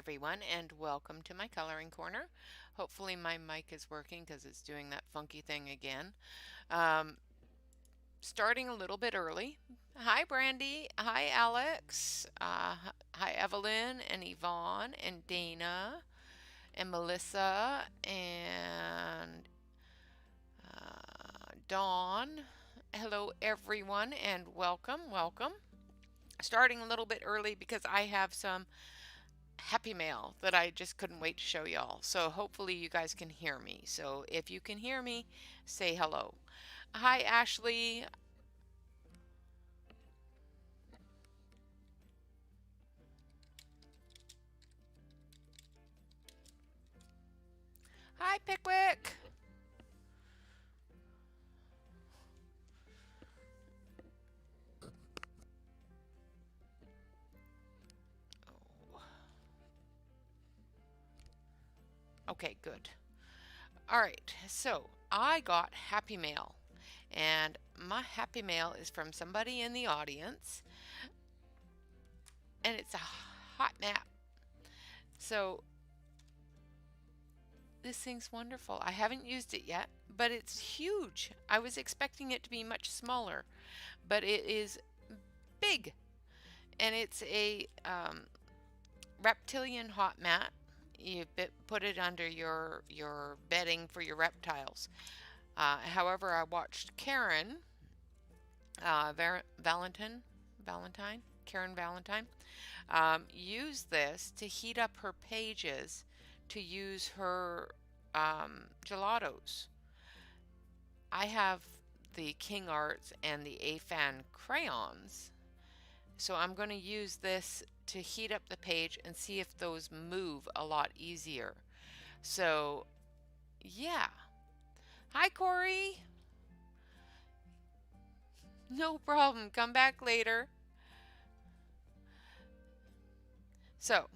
everyone, and welcome to my coloring corner. Hopefully my mic is working because it's doing that funky thing again. Um, Starting a little bit early. Hi Brandy, hi Alex, hi Evelyn and Yvonne and Dana and Melissa and Dawn. Hello everyone and welcome. Starting a little bit early because I have some happy mail that I just couldn't wait to show y'all. So hopefully you guys can hear me. So if you can hear me, say hello. Hi, Ashley. Hi, Pickwick. Oh. Okay, good. All right, so I got happy mail, and my happy mail is from somebody in the audience, and it's a hot map. So this thing's wonderful. I haven't used it yet, but it's huge. I was expecting it to be much smaller, but it is big, and it's a reptilian hot mat. You put it under your bedding for your reptiles. However, I watched Karen Valentine, Karen Valentine, use this to heat up her pages to use her gelatos. I have the King Arts and the AFAN crayons, so I'm going to use this to heat up the page and see if those move a lot easier. So, yeah. Hi, Corey. No problem. Come back later. So,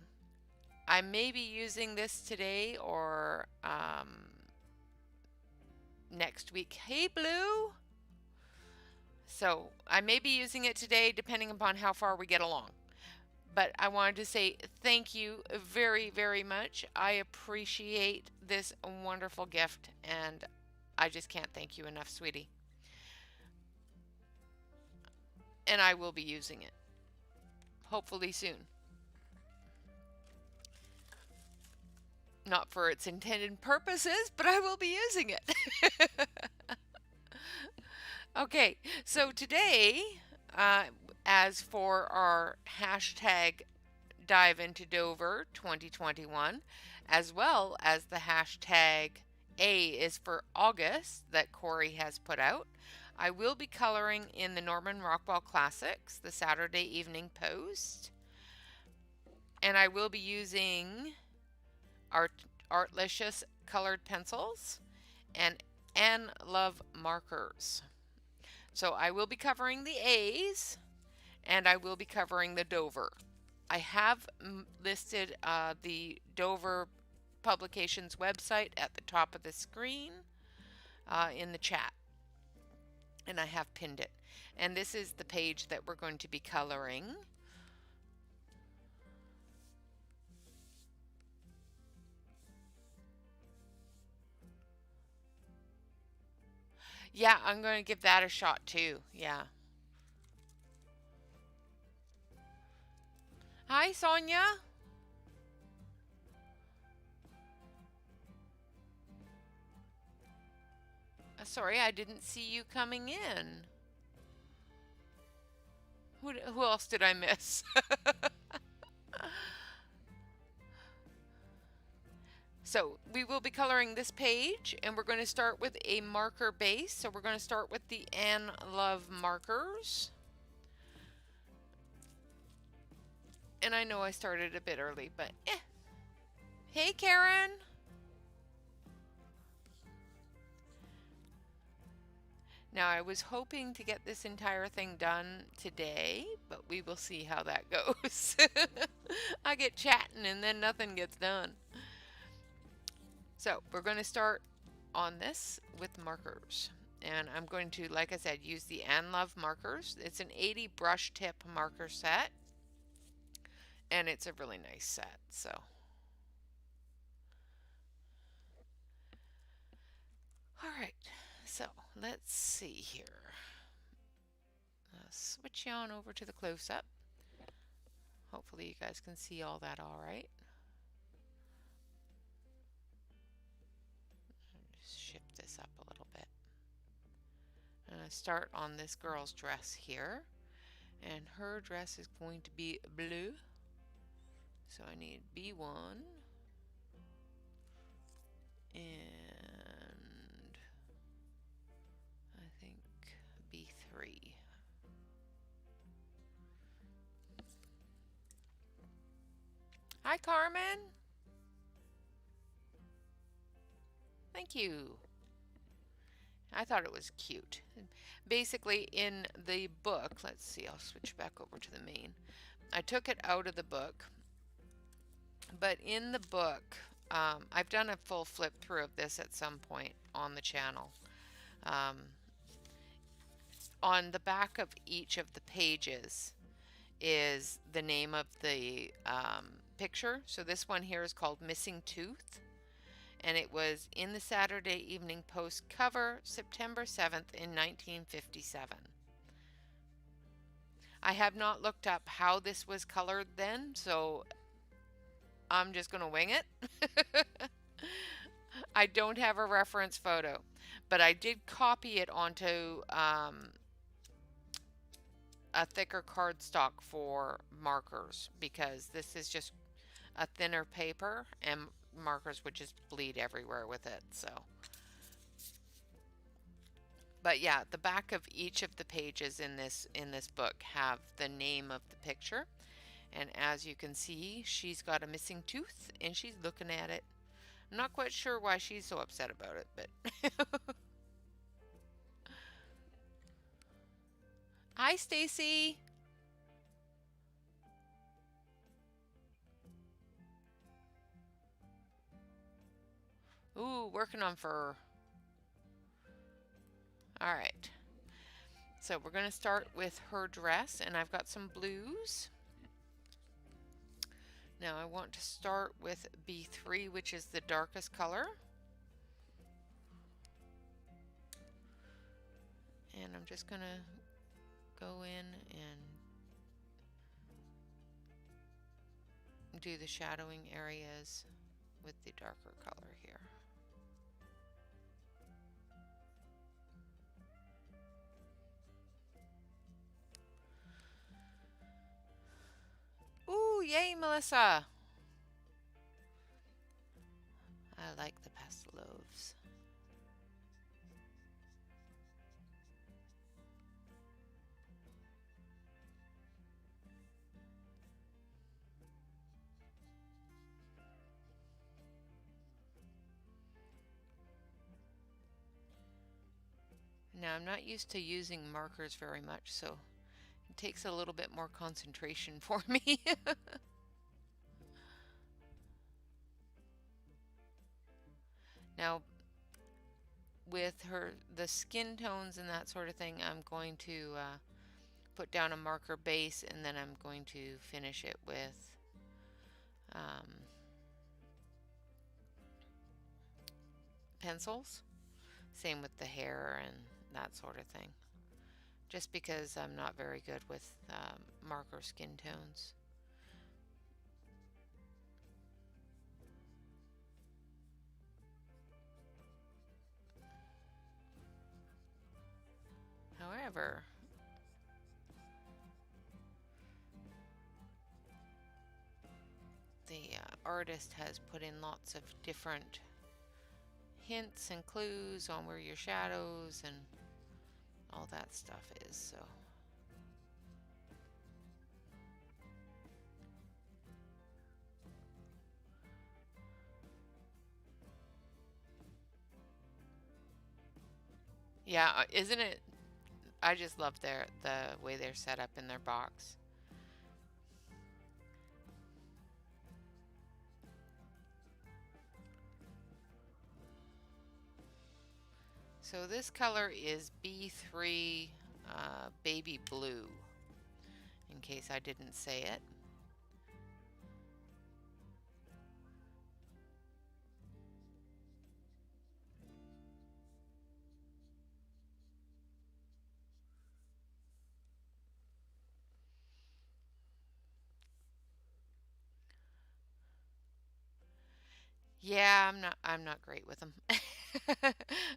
I may be using this today or next week. Hey, Blue. So, I may be using it today depending upon how far we get along. But I wanted to say thank you very, very much. I appreciate this wonderful gift, and I just can't thank you enough, sweetie. And I will be using it, hopefully soon. Not for its intended purposes, but I will be using it. Okay, so today, as for our hashtag Dive into Dover 2021, as well as the hashtag A is for August that Corey has put out, I will be coloring in the Norman Rockwell Classics, the Saturday Evening Post, and I will be using Artlicious colored pencils and Anne Love markers. So I will be covering the A's and I will be covering the Dover. I have listed the Dover Publications website at the top of the screen in the chat, and I have pinned it. And this is the page that we're going to be coloring. Yeah, I'm going to give that a shot too. Yeah. Hi, Sonia. Sorry, I didn't see you coming in. Who else did I miss? So we will be coloring this page, and we're going to start with a marker base. So we're going to start with the Anne Love markers. And I know I started a bit early, but eh. Hey, Karen. Now, I was hoping to get this entire thing done today, but we will see how that goes. I get chatting and then nothing gets done. So, we're going to start on this with markers. And I'm going to, like I said, use the Anne Love markers. It's an 80 brush tip marker set. And it's a really nice set. So, All right, so let's see here. Switch you on over to the close-up. Hopefully you guys can see all that all right. Just shift this up a little bit. I'm going to start on this girl's dress here, and her dress is going to be blue. So I need B1 and I think B3. Hi, Carmen. Thank you. I thought it was cute. Basically, in the book, let's see, I'll switch back over to the main. I took it out of the book, but in the book, I've done a full flip through of this at some point on the channel. On the back of each of the pages is the name of the picture. So this one here is called Missing Tooth, and it was in the Saturday Evening Post cover September 7th in 1957. I have not looked up how this was colored then, so I'm just going to wing it. I don't have a reference photo, but I did copy it onto a thicker cardstock for markers, because this is just a thinner paper and markers would just bleed everywhere with it. So, but yeah, the back of each of the pages in this book have the name of the picture, and as you can see, she's got a missing tooth and she's looking at it. I'm not quite sure why she's so upset about it, but hi, Stacy. Ooh, working on fur. All right. So we're going to start with her dress, and I've got some blues. Now I want to start with B3, which is the darkest color. And I'm just going to go in and do the shadowing areas with the darker color here. Ooh, yay, Melissa! I like the pastelos. Now I'm not used to using markers very much, so it takes a little bit more concentration for me. Now, with the skin tones and that sort of thing, I'm going to put down a marker base, and then I'm going to finish it with pencils. Same with the hair and that sort of thing. Just because I'm not very good with marker skin tones. However, the artist has put in lots of different hints and clues on where your shadows and all that stuff is, so. Yeah, isn't it? I just love the way they're set up in their box. So this color is B3 Baby Blue, in case I didn't say it. Yeah, I'm not great with them.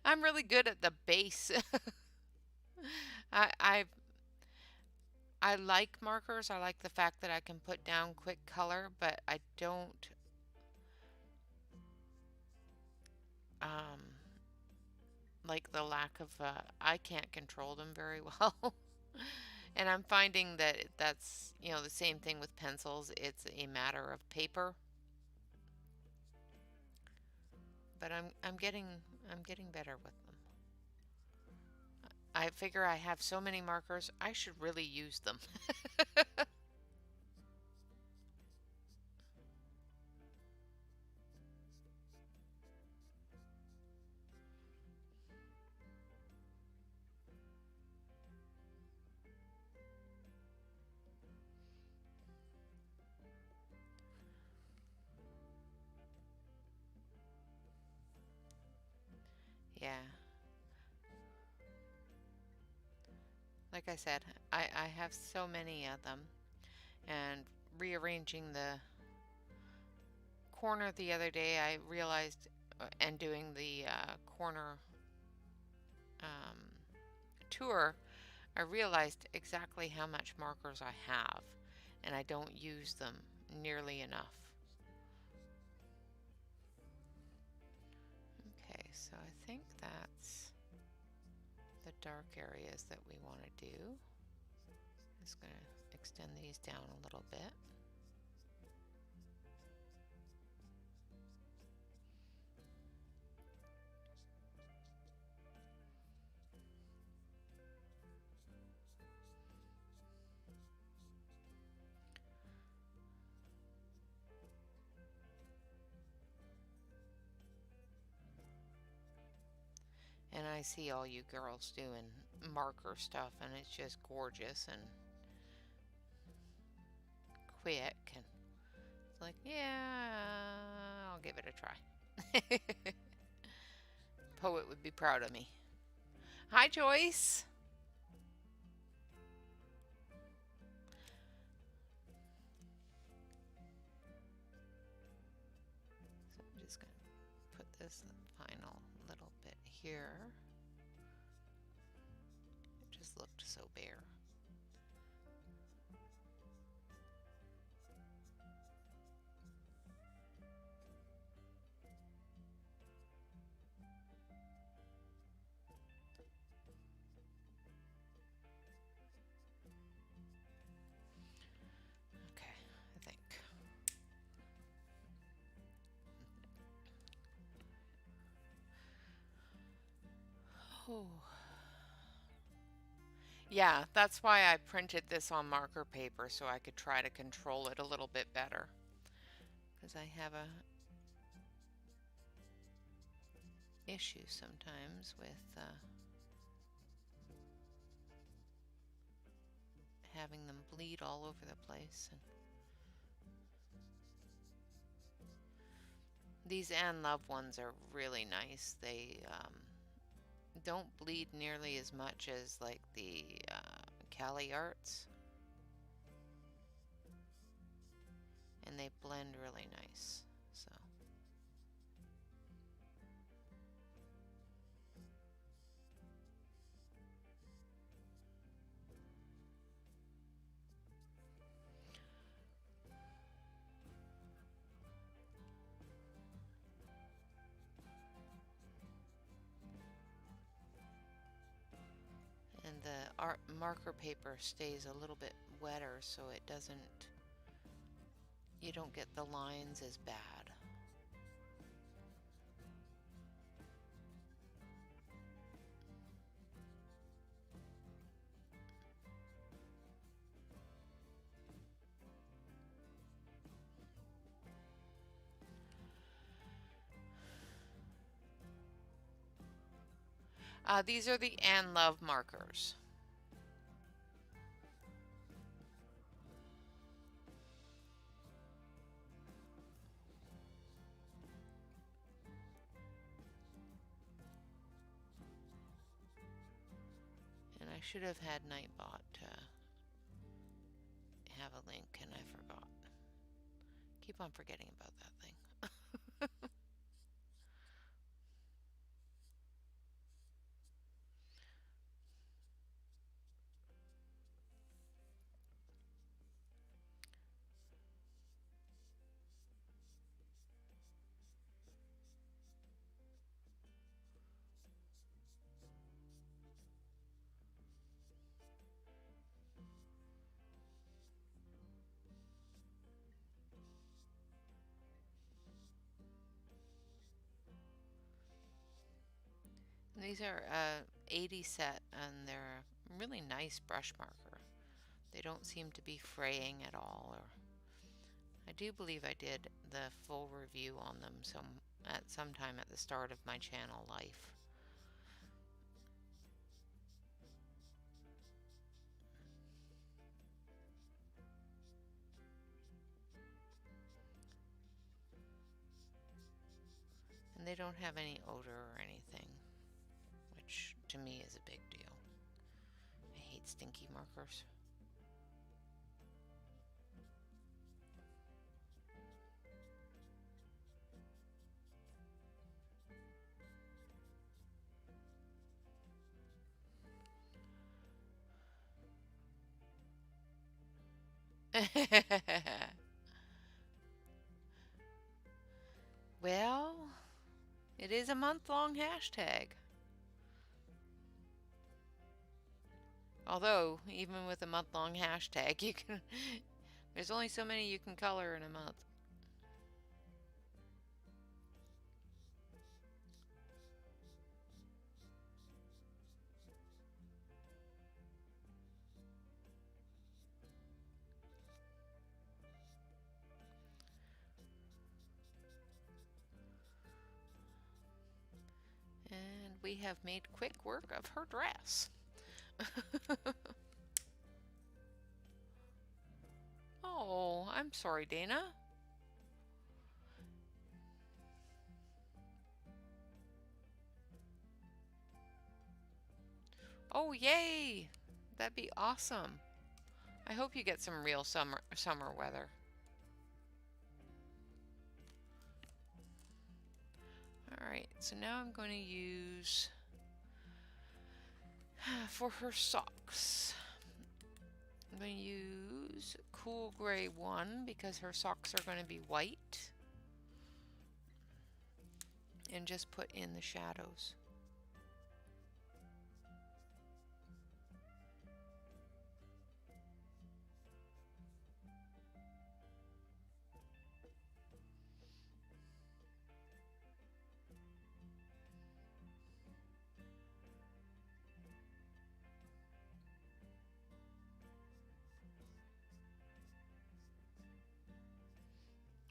I'm really good at the base. I I I like markers. I like the fact that I can put down quick color, but I don't um like the lack of I can't control them very well. And I'm finding that that's, the same thing with pencils. It's a matter of paper, but I'm getting better with them. I figure I have so many markers, I should really use them. Yeah. Like I said, I have so many of them, and rearranging the corner the other day, I realized, and doing the corner um, tour, I realized exactly how much markers I have, and I don't use them nearly enough. Okay, so I think that's the dark areas that we want to do. Just going to extend these down a little bit. And I see all you girls doing marker stuff, and it's just gorgeous and quick. And it's like, yeah, I'll give it a try. Poet would be proud of me. Hi, Joyce. So I'm just going to put this final little bit here. It just looked so bare. Okay, I think. Oh. Yeah, that's why I printed this on marker paper, so I could try to control it a little bit better. Because I have a issue sometimes with having them bleed all over the place. And these Ann Love ones are really nice. They don't bleed nearly as much as like the Cali Arts, and they blend really nice. So and the art marker paper stays a little bit wetter, so it doesn't, you don't get the lines as bad. These are the Ann Love markers. And I should have had Nightbot have a link, and I forgot. Keep on forgetting about that thing. These are 80 set, and they're a really nice brush marker. They don't seem to be fraying at all. Or I do believe I did the full review on them at some time at the start of my channel life. And they don't have any odor or anything, which to me is a big deal. I hate stinky markers. Well, it is a month-long hashtag. Although, even with a month-long hashtag, there's only so many you can color in a month. And we have made quick work of her dress. Oh, I'm sorry, Dana. Oh, yay! That'd be awesome. I hope you get some real summer weather. Alright, so now I'm going to use for her socks. I'm going to use Cool Gray 1 because her socks are going to be white. And just put in the shadows.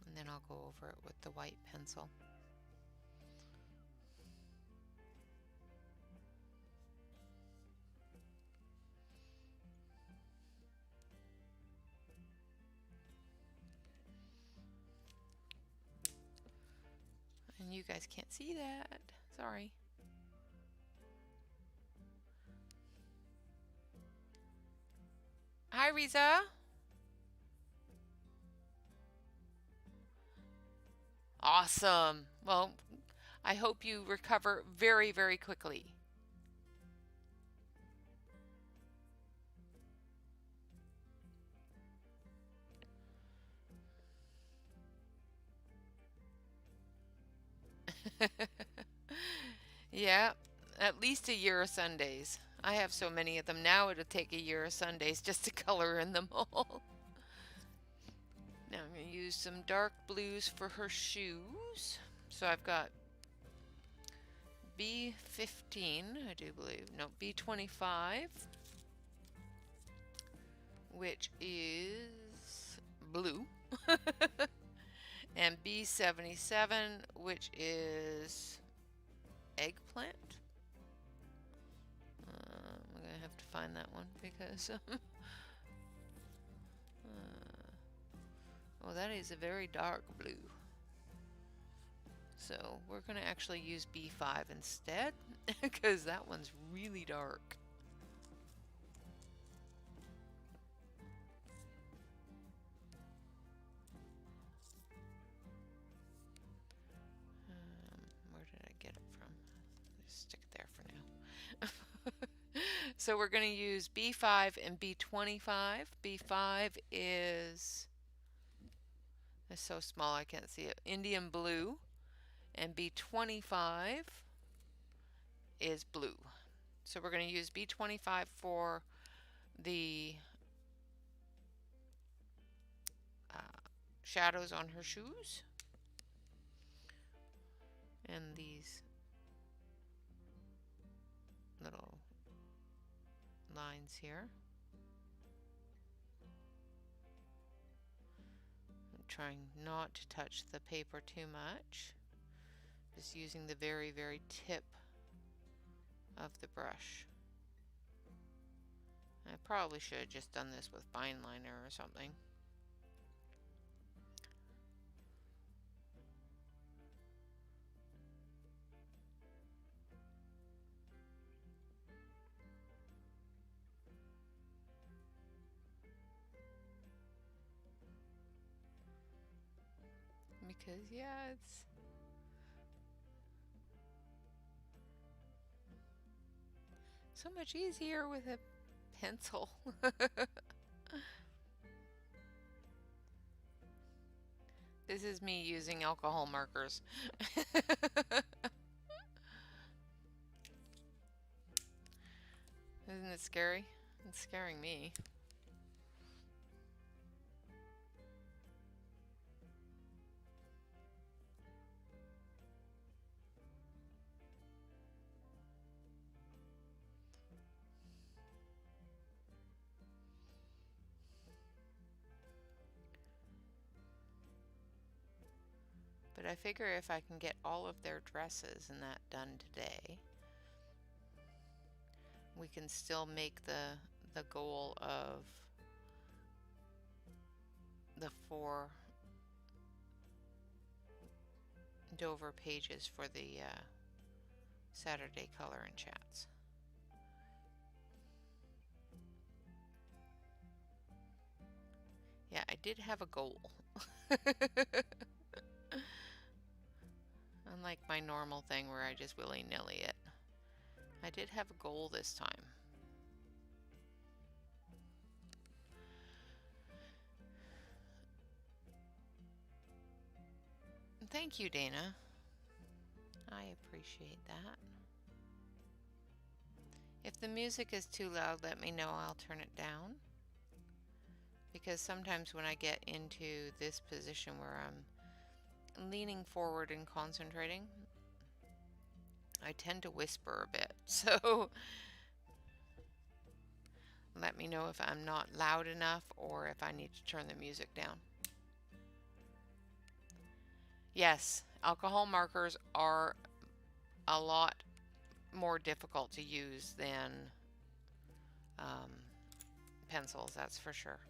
And then I'll go over it with the white pencil. And you guys can't see that. Sorry. Hi, Riza. Awesome. Well, I hope you recover very, very quickly. Yeah, at least a year of Sundays. I have so many of them now, it'll take a year of Sundays just to color in them all. Now I'm going to use some dark blues for her shoes. So I've got B15, I do believe. No, B25, which is blue. And B77, which is eggplant. I'm going to have to find that one because... oh, that is a very dark blue. So we're going to actually use B5 instead because that one's really dark. Where did I get it from? Just stick it there for now. So we're going to use B5 and B25. B5 is... it's so small I can't see it. Indian blue. And B25 is blue. So we're going to use B25 for the shadows on her shoes. And these lines here. I'm trying not to touch the paper too much. Just using the very, very tip of the brush. I probably should have just done this with fine liner or something. Because, yeah, it's so much easier with a pencil. This is me using alcohol markers. Isn't it scary? It's scaring me. But I figure if I can get all of their dresses and that done today, we can still make the goal of the 4 Dover pages for the Saturday color and chats. Yeah, I did have a goal. Unlike my normal thing where I just willy-nilly it. I did have a goal this time. Thank you, Dana. I appreciate that. If the music is too loud, let me know. I'll turn it down. Because sometimes when I get into this position where I'm leaning forward and concentrating, I tend to whisper a bit. So let me know if I'm not loud enough or if I need to turn the music down. Yes, alcohol markers are a lot more difficult to use than pencils, that's for sure.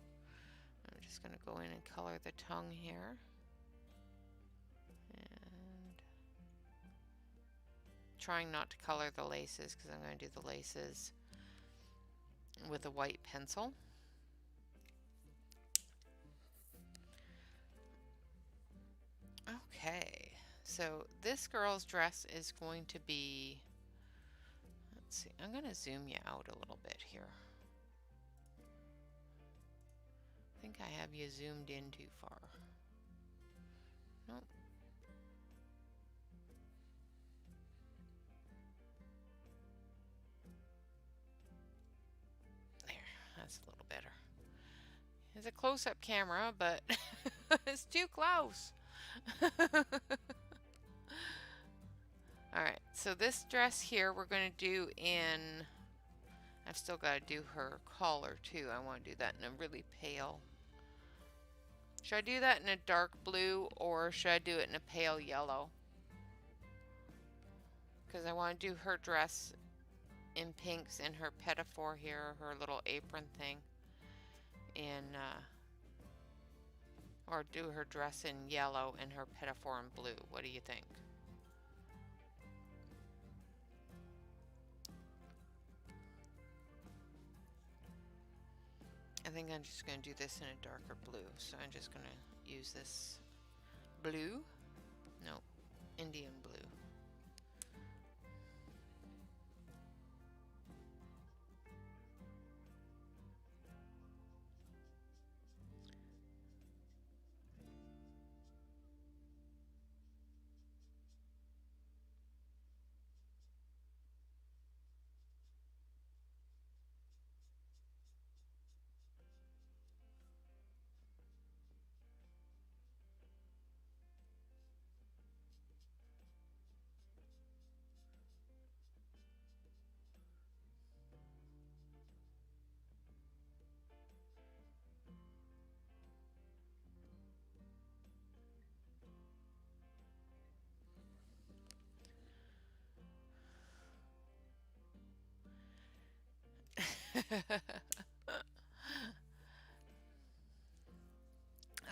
I'm just going to go in and color the tongue here. And trying not to color the laces because I'm going to do the laces with a white pencil. Okay, so this girl's dress is going to be, let's see, I'm going to zoom you out a little bit here. I think I have you zoomed in too far. Nope. There, that's a little better. It's a close-up camera, but it's too close. Alright, so this dress here we're going to do in, I've still got to do her collar too. I want to do that in a really pale. Should I do that in a dark blue or should I do it in a pale yellow? Because I want to do her dress in pinks and her pinafore here, her little apron thing, in, or do her dress in yellow and her pinafore in blue. What do you think? I think I'm just going to do this in a darker blue. So I'm just going to use this blue. No, Indian blue.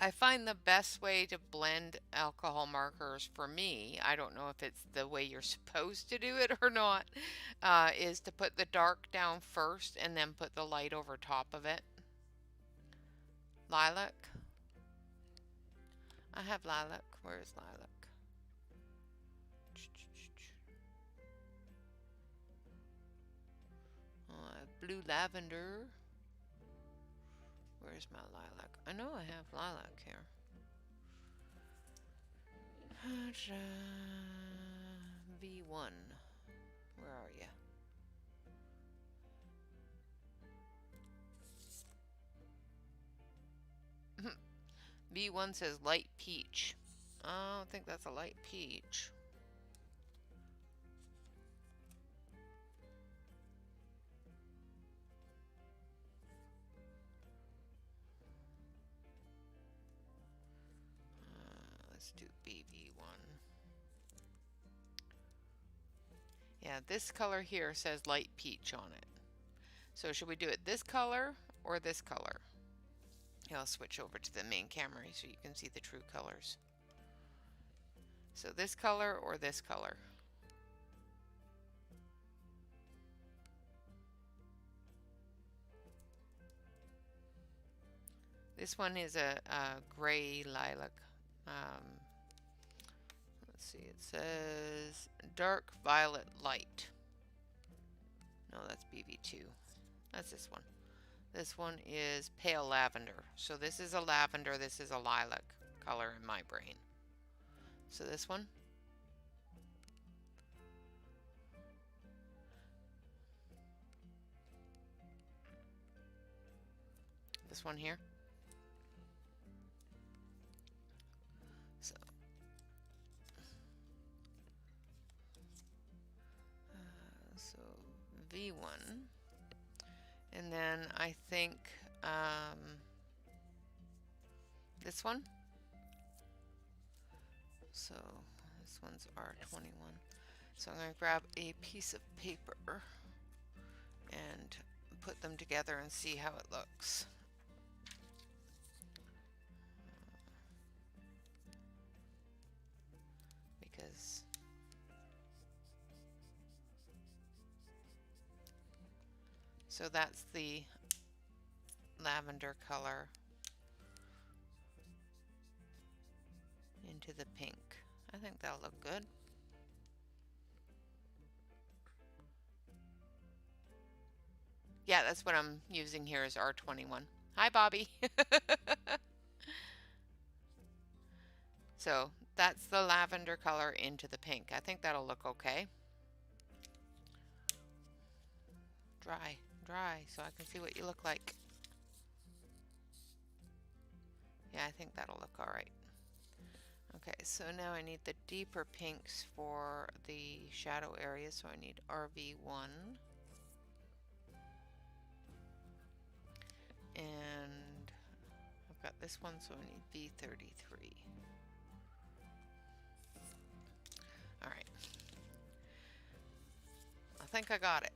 I find the best way to blend alcohol markers for me, I don't know if it's the way you're supposed to do it or not, is to put the dark down first and then put the light over top of it. Lilac. I have lilac. Where is lilac? Blue lavender. Where's my lilac? I know I have lilac here. V1. Where are you? V1 says light peach. I don't think that's a light peach. Let's do BV1. Yeah, this color here says light peach on it. So should we do it this color or this color? Yeah, I'll switch over to the main camera so you can see the true colors. So this color or this color? This one is a gray lilac. Let's see, it says dark violet light. No, that's BV2. That's this one. This one is pale lavender. So this is a lavender, this is a lilac color in my brain. So this one. This one here. So V1. And then I think this one. So this one's R21. So I'm going to grab a piece of paper and put them together and see how it looks. Because so that's the lavender color into the pink. I think that'll look good. Yeah, that's what I'm using here is R21. Hi, Bobby. So that's the lavender color into the pink. I think that'll look okay. Dry, dry, so I can see what you look like. Yeah, I think that'll look all right. Okay, so now I need the deeper pinks for the shadow area, so I need RV1. And I've got this one, so I need V33. All right. I think I got it.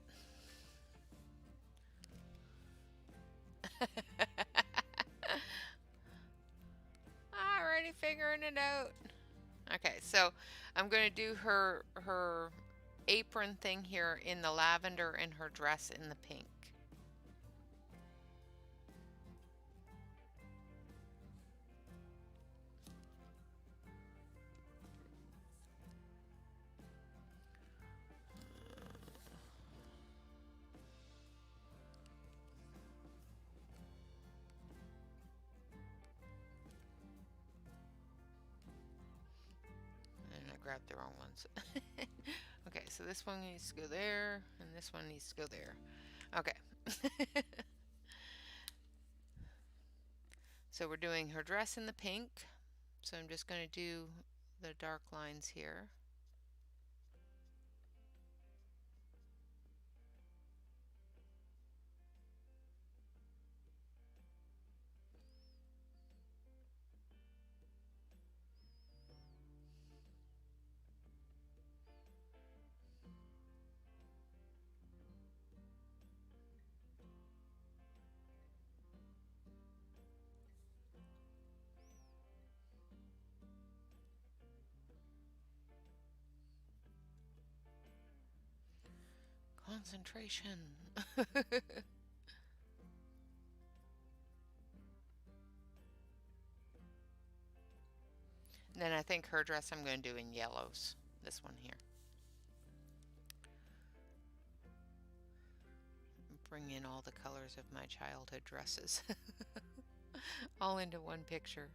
Already figuring it out. Okay, so I'm going to do her apron thing here in the lavender and her dress in the pink. Grabbed the wrong ones. Okay, so this one needs to go there, and this one needs to go there. Okay. So we're doing her dress in the pink. So I'm just going to do the dark lines here. Concentration. Then I think her dress I'm going to do in yellows. This one here. Bring in all the colors of my childhood dresses. All into one picture.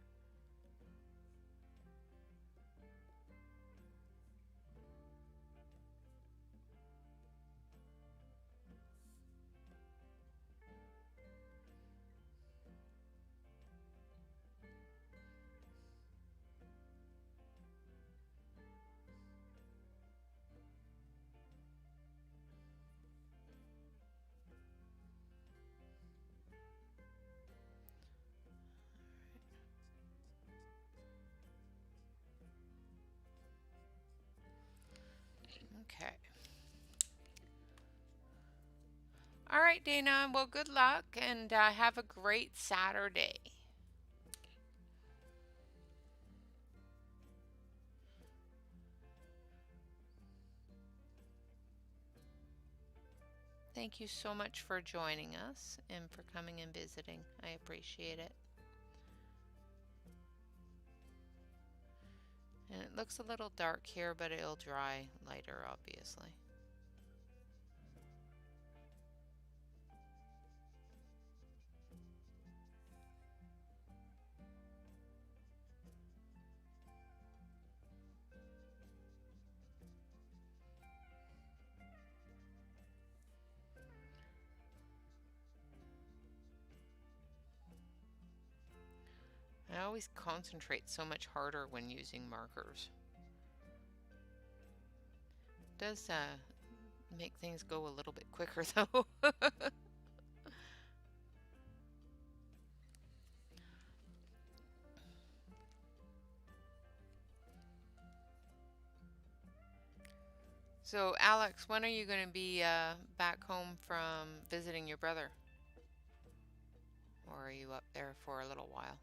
Okay. All right, Dana. Well, good luck and have a great Saturday. Thank you so much for joining us and for coming and visiting. I appreciate it. And it looks a little dark here, but it'll dry lighter, obviously. I always concentrate so much harder when using markers. It does make things go a little bit quicker though. So Alex, when are you going to be back home from visiting your brother? Or are you up there for a little while?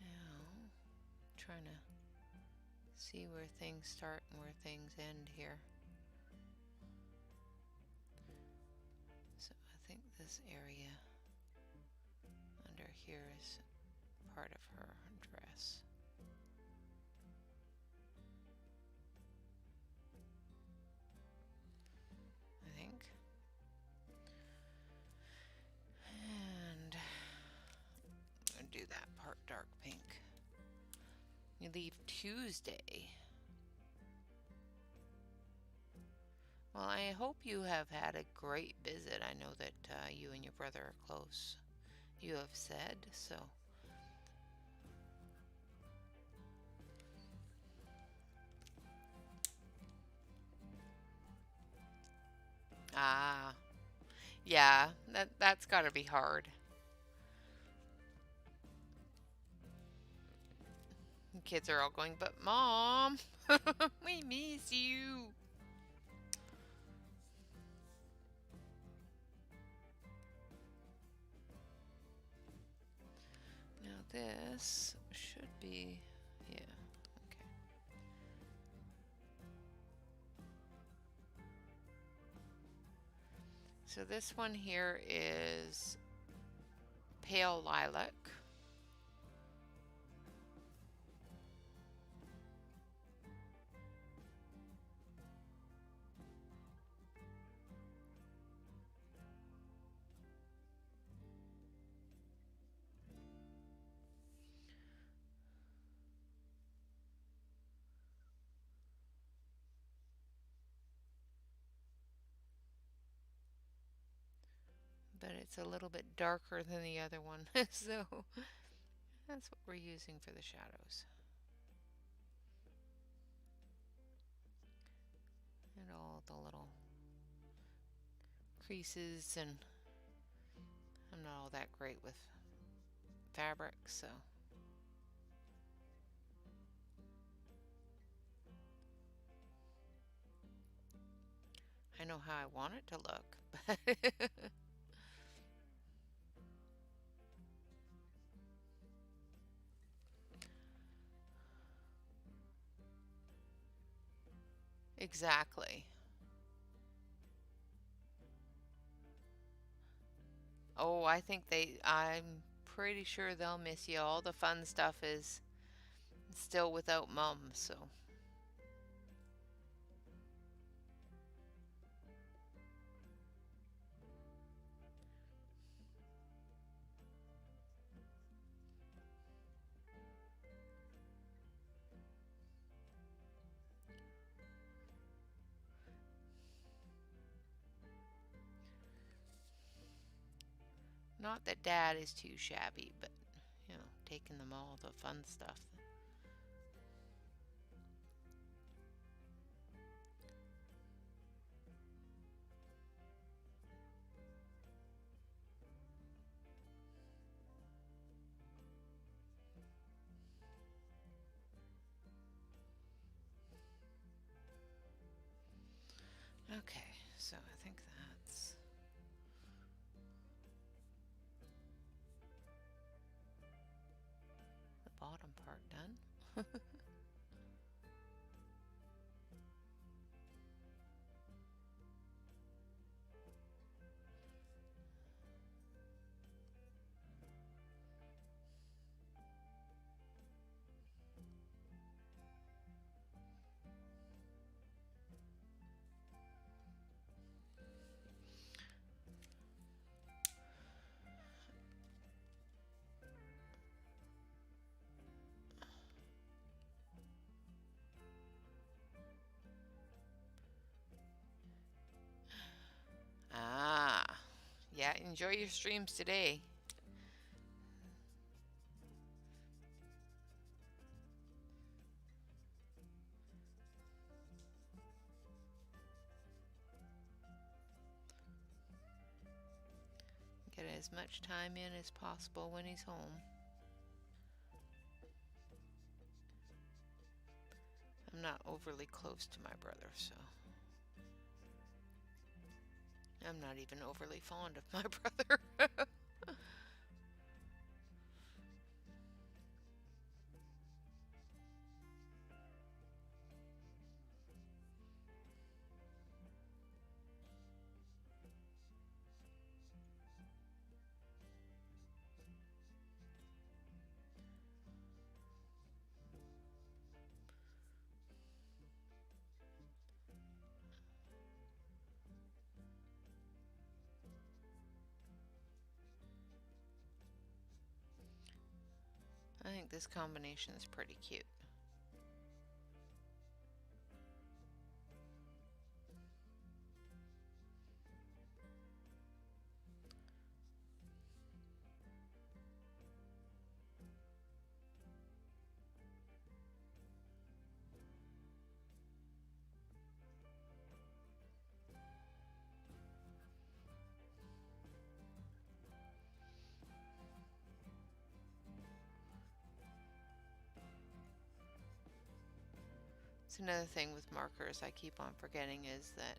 Now, trying to see where things start and where things end here. So I think this area under here is part of her dress. I think. And I'm going to do that part dark pink. You leave Tuesday. Well, I hope you have had a great visit. I know that you and your brother are close, you have said, so. Ah, yeah, that's got to be hard. The kids are all going, but Mom, we miss you. Now this should be, yeah, okay. So this one here is pale lilac. But it's a little bit darker than the other one, so that's what we're using for the shadows. And all the little creases, and I'm not all that great with fabric, so. I know how I want it to look, but exactly. Oh, I'm pretty sure they'll miss you. All the fun stuff is still without Mum, so. Not that Dad is too shabby, but, taking them all the fun stuff. Okay, so I think that's the bottom part done. Ah, yeah, enjoy your streams today. Get as much time in as possible when he's home. I'm not overly close to my brother, so I'm not even overly fond of my brother. I think this combination is pretty cute. It's another thing with markers I keep on forgetting is that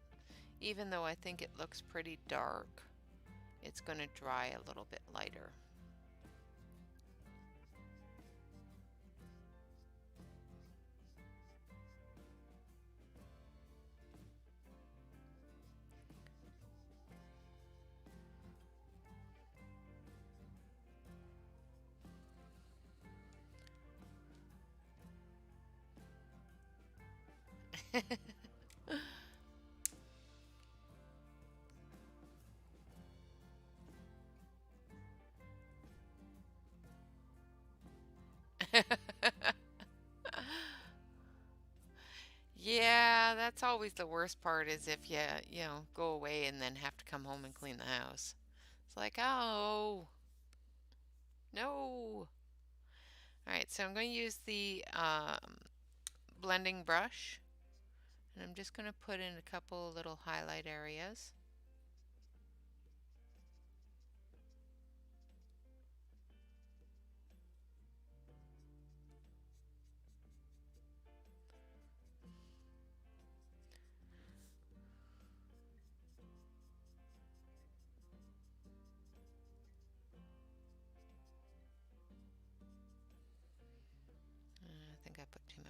even though I think it looks pretty dark, it's going to dry a little bit lighter. Yeah, that's always the worst part is if you go away and then have to come home and clean the house. It's like, oh, no. All right, so I'm going to use the blending brush, and I'm just going to put in a couple little highlight areas.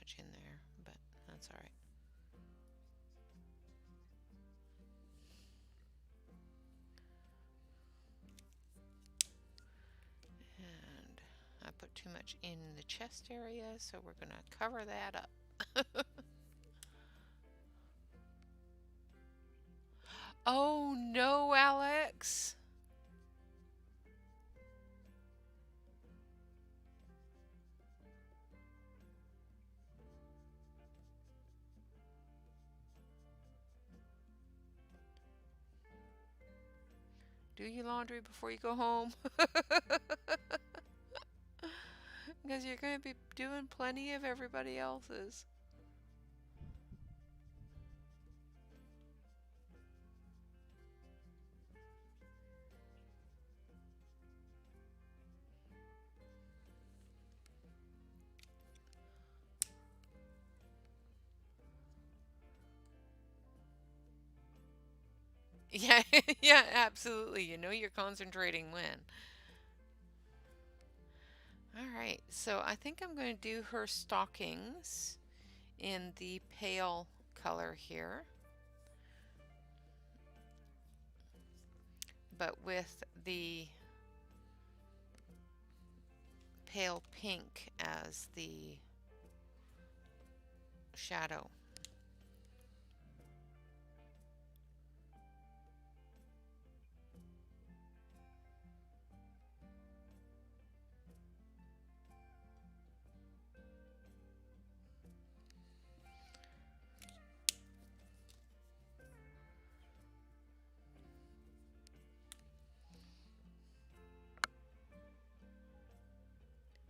much in there, but that's all right. And I put too much in the chest area, so we're going to cover that up. Oh no, Alex. Do your laundry before you go home. Because you're going to be doing plenty of everybody else's. Yeah, yeah, absolutely. You know you're concentrating when. All right, so I think I'm going to do her stockings in the pale color here, but with the pale pink as the shadow.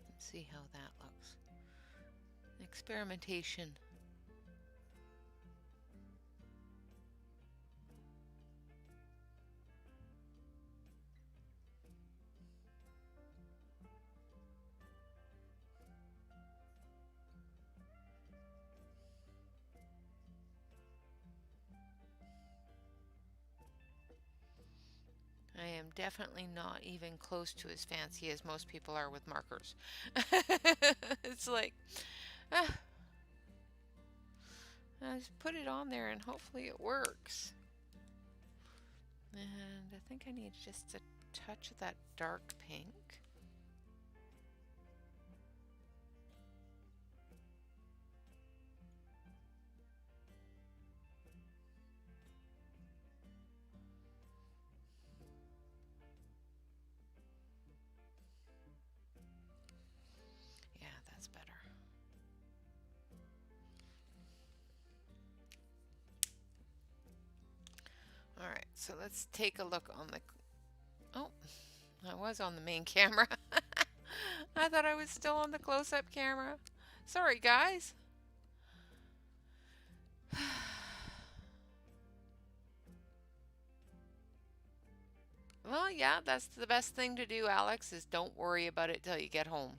Let's see how that looks. Experimentation. I am definitely not even close to as fancy as most people are with markers. It's like, ah, I just put it on there and hopefully it works. And I think I need just a touch of that dark pink. Yeah, that's better. All right, so let's take a look on the... Oh, I was on the main camera. I thought I was still on the close-up camera. Sorry, guys. Well, yeah, that's the best thing to do, Alex, is don't worry about it till you get home.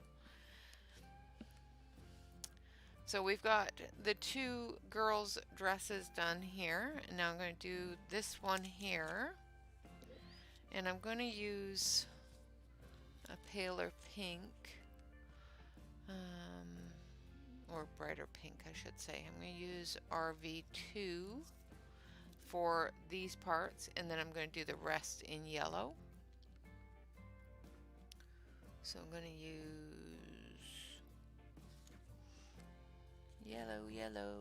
So we've got the two girls' dresses done here. And now I'm going to do this one here. And I'm going to use a paler pink. Or brighter pink, I should say. I'm going to use RV2 for these parts, and then I'm going to do the rest in yellow. So I'm going to use yellow,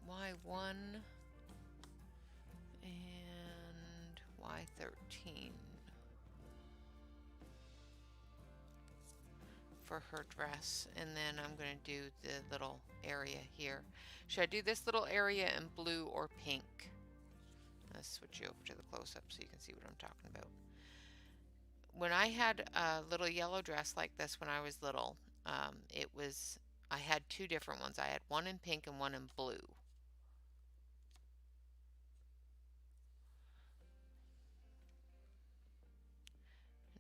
Y1 and Y13 for her dress, and then I'm going to do the little area here. Should I do this little area in blue or pink? Let's switch you over to the close-up so you can see what I'm talking about. When I had a little yellow dress like this when I was little, I had two different ones. I had one in pink and one in blue.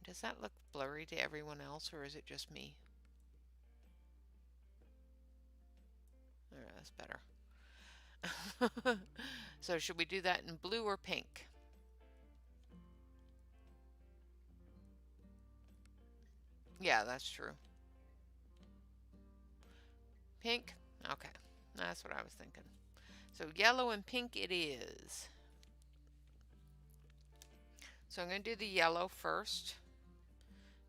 Does that look blurry to everyone else, or is it just me? That's better. So should we do that in blue or pink? Yeah, that's true. Pink? Okay, that's what I was thinking. So yellow and pink it is. So I'm going to do the yellow first,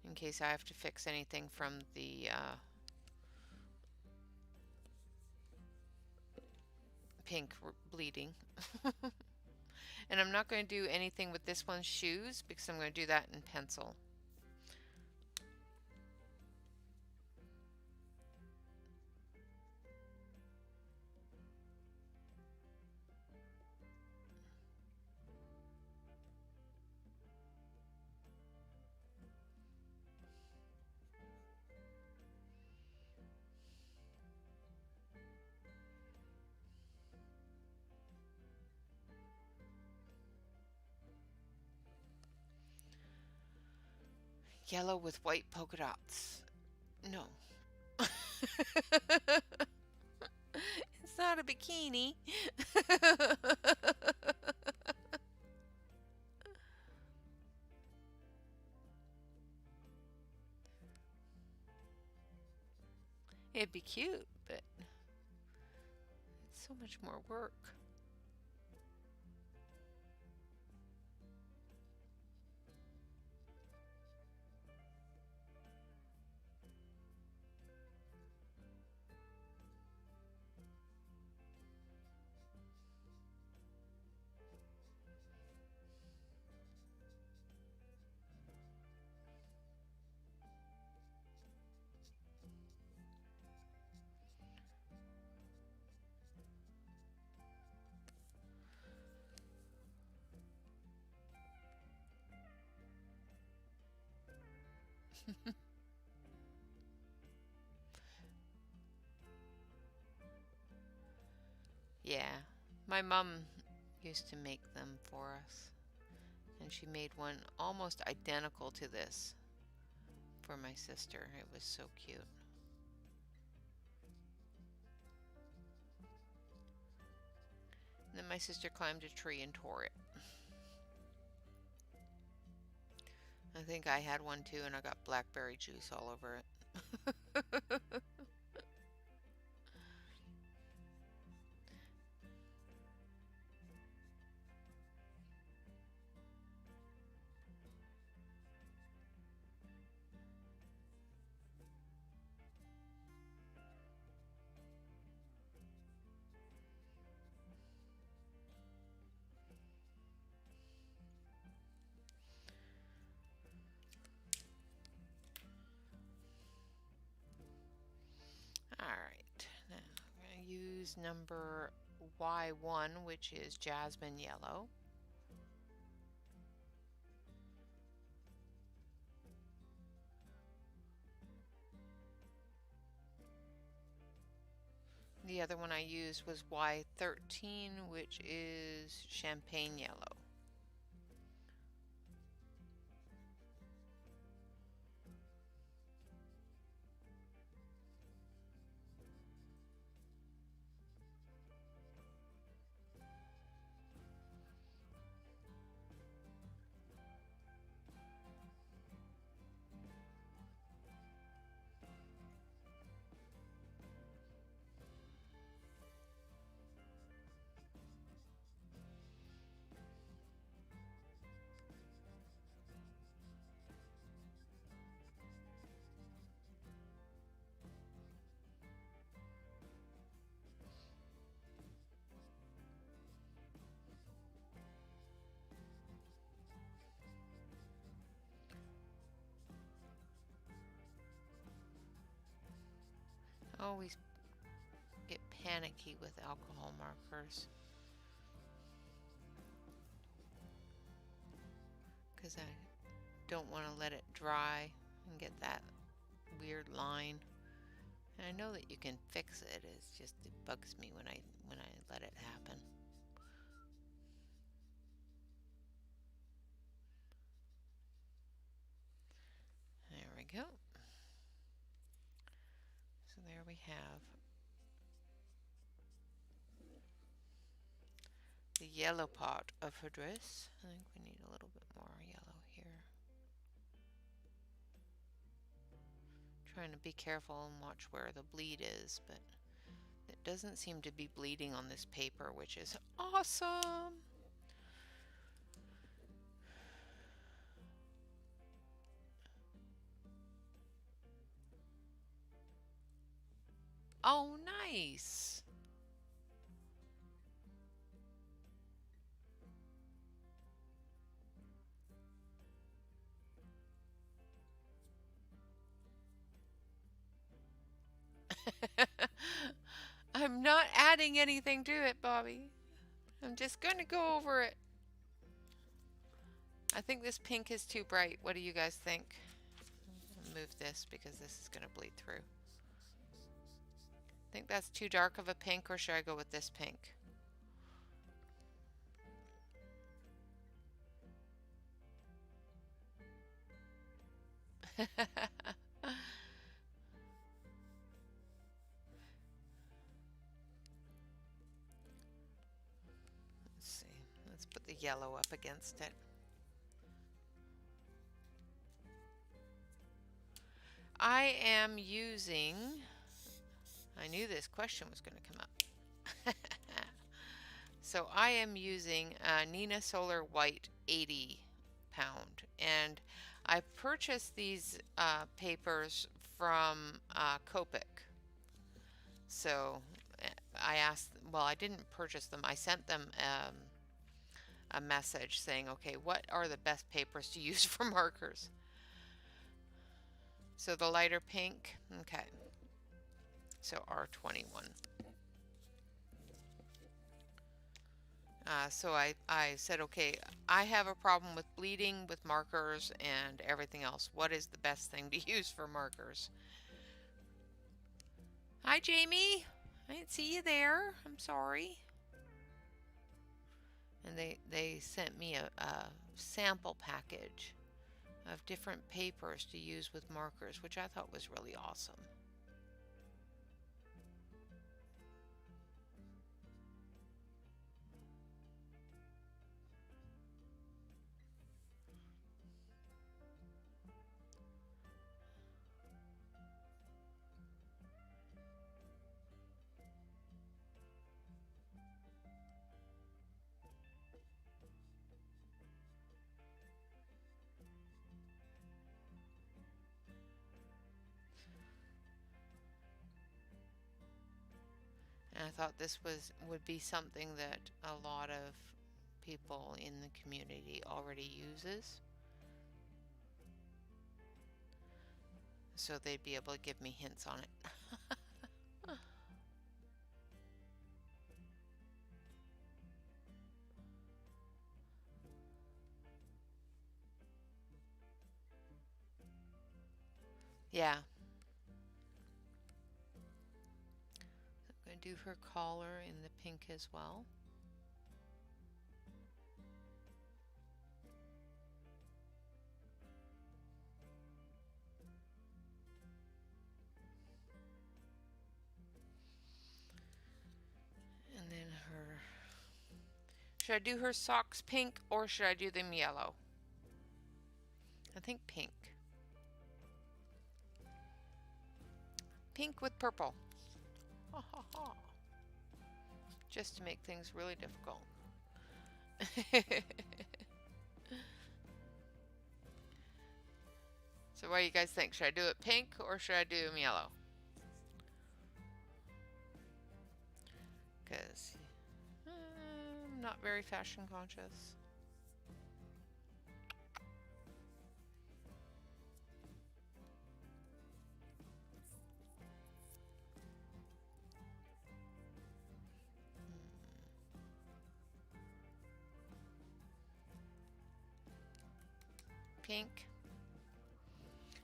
in case I have to fix anything from the pink bleeding. And I'm not going to do anything with this one's shoes because I'm going to do that in pencil. Yellow with white polka dots. No. It's not a bikini. It'd be cute, but it's so much more work. Yeah, my mom used to make them for us, and she made one almost identical to this for my sister. It was so cute. And then my sister climbed a tree and tore it. I think I had one too, and I got blackberry juice all over it. Alright, now I'm going to use number Y1, which is jasmine yellow. The other one I used was Y13, which is champagne yellow. I always get panicky with alcohol markers because I don't want to let it dry and get that weird line. And I know that you can fix it. It's just it bugs me when I let it happen. There we go. So there we have the yellow part of her dress. I think we need a little bit more yellow here. Trying to be careful and watch where the bleed is, but It doesn't seem to be bleeding on this paper, which is awesome. Oh, nice. I'm not adding anything to it, Bobby. I'm just going to go over it. I think this pink is too bright. What do you guys think? I'm gonna move this because this is going to bleed through. Think that's too dark of a pink, or should I go with this pink? Let's see. Let's put the yellow up against it. I am using, I knew this question was going to come up. So I am using Nina Solar White 80 pound, and I purchased these papers from Copic. So I asked, well, I didn't purchase them. I sent them a message saying, okay, what are the best papers to use for markers? So the lighter pink, okay. So R21. So I said, okay, I have a problem with bleeding with markers and everything else. What is the best thing to use for markers? Hi, Jamie. I didn't see you there. I'm sorry. And they sent me a sample package of different papers to use with markers, which I thought was really awesome. And I thought this would be something that a lot of people in the community already uses. So they'd be able to give me hints on it. Yeah. So I'm going to do her collar in the pink as well. And then her... Should I do her socks pink or should I do them yellow? I think pink. Pink with purple. Ha ha ha. Just to make things really difficult. So what do you guys think? Should I do it pink or should I do them yellow? Because I'm not very fashion conscious. Pink.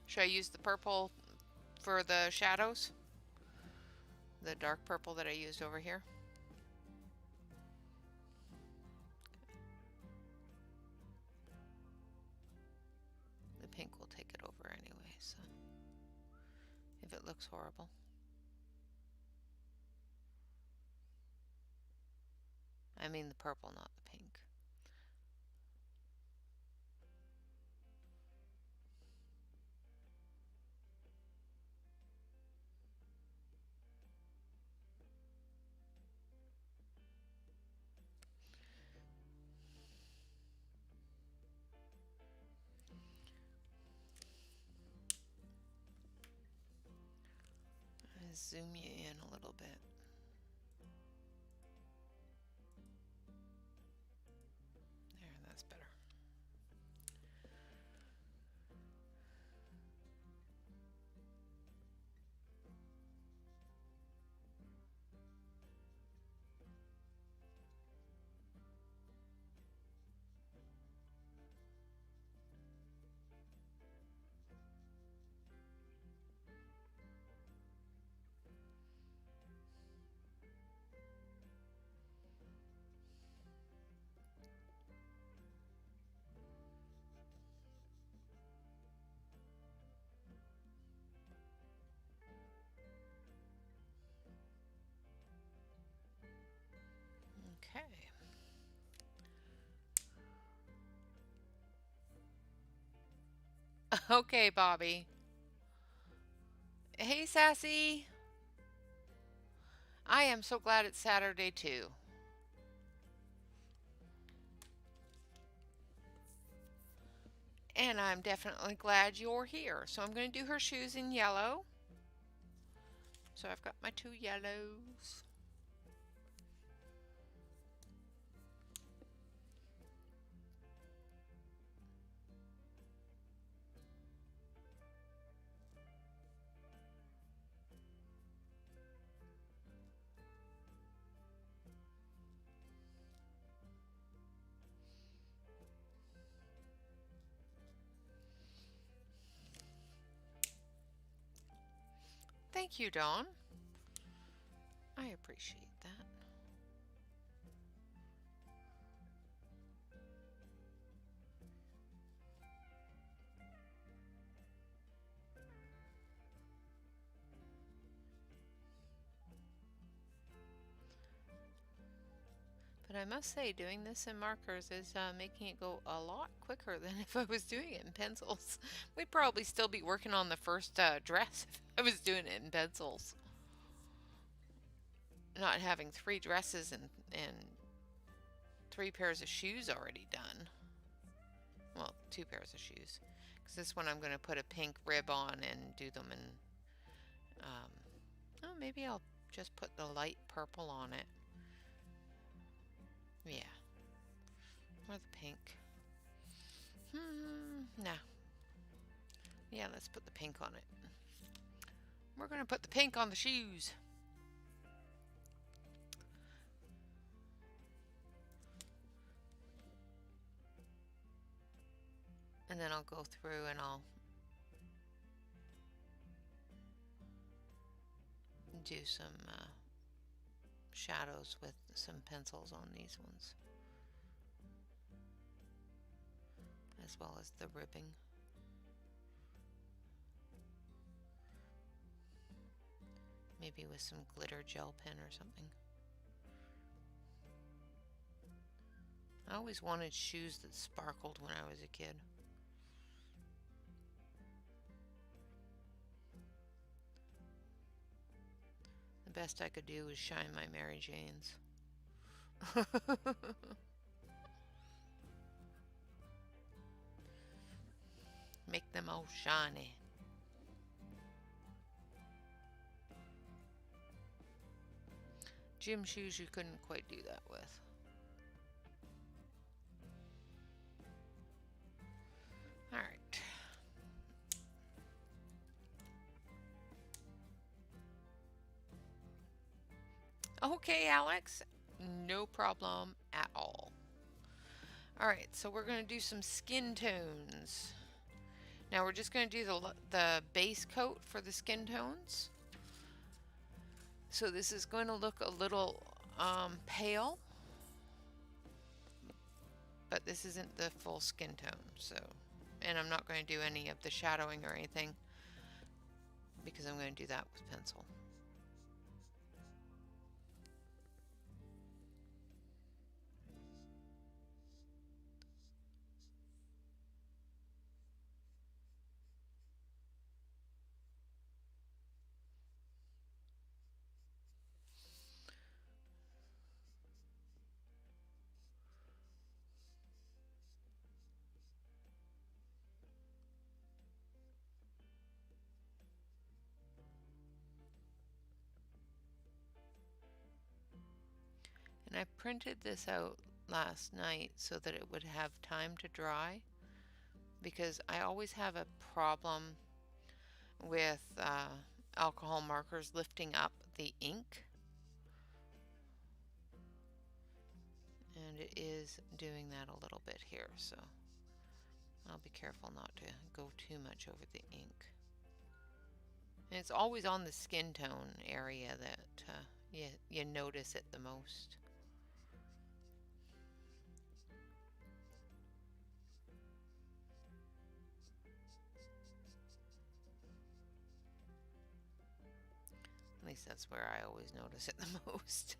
Should I use the purple for the shadows? The dark purple that I used over here? The pink will take it over anyway, so if it looks horrible. I mean the purple, not the pink. zoom you in a little bit. There, that's better. Okay. Okay, Bobby. Hey, Sassy. I am so glad it's Saturday too. And I'm definitely glad you're here. So I'm going to do her shoes in yellow. So I've got my 2 yellows. Thank you, Dawn. I appreciate that. But I must say, doing this in markers is making it go a lot quicker than if I was doing it in pencils. We'd probably still be working on the first dress if I was doing it in pencils. Not having 3 dresses and 3 pairs of shoes already done. Well, 2 pairs of shoes. Because this one I'm going to put a pink rib on and do them in... oh, maybe I'll just put the light purple on it. Yeah. Or the pink. Nah. Yeah, let's put the pink on it. We're going to put the pink on the shoes. And then I'll go through and I'll do some shadows with some pencils on these ones, as well as the ribbing. Maybe with some glitter gel pen or something. I always wanted shoes that sparkled when I was a kid. The best I could do was shine my Mary Janes. Make them all shiny. Gym shoes you couldn't quite do that with. Alright. Okay, Alex. No problem at all. Alright, so we're going to do some skin tones. Now we're just going to do the base coat for the skin tones. So this is going to look a little pale, but this isn't the full skin tone. So, and I'm not going to do any of the shadowing or anything because I'm going to do that with pencil. And I printed this out last night so that it would have time to dry, because I always have a problem with alcohol markers lifting up the ink, and it is doing that a little bit here, so I'll be careful not to go too much over the ink. And it's always on the skin tone area that you notice it the most. At least that's where I always notice it the most.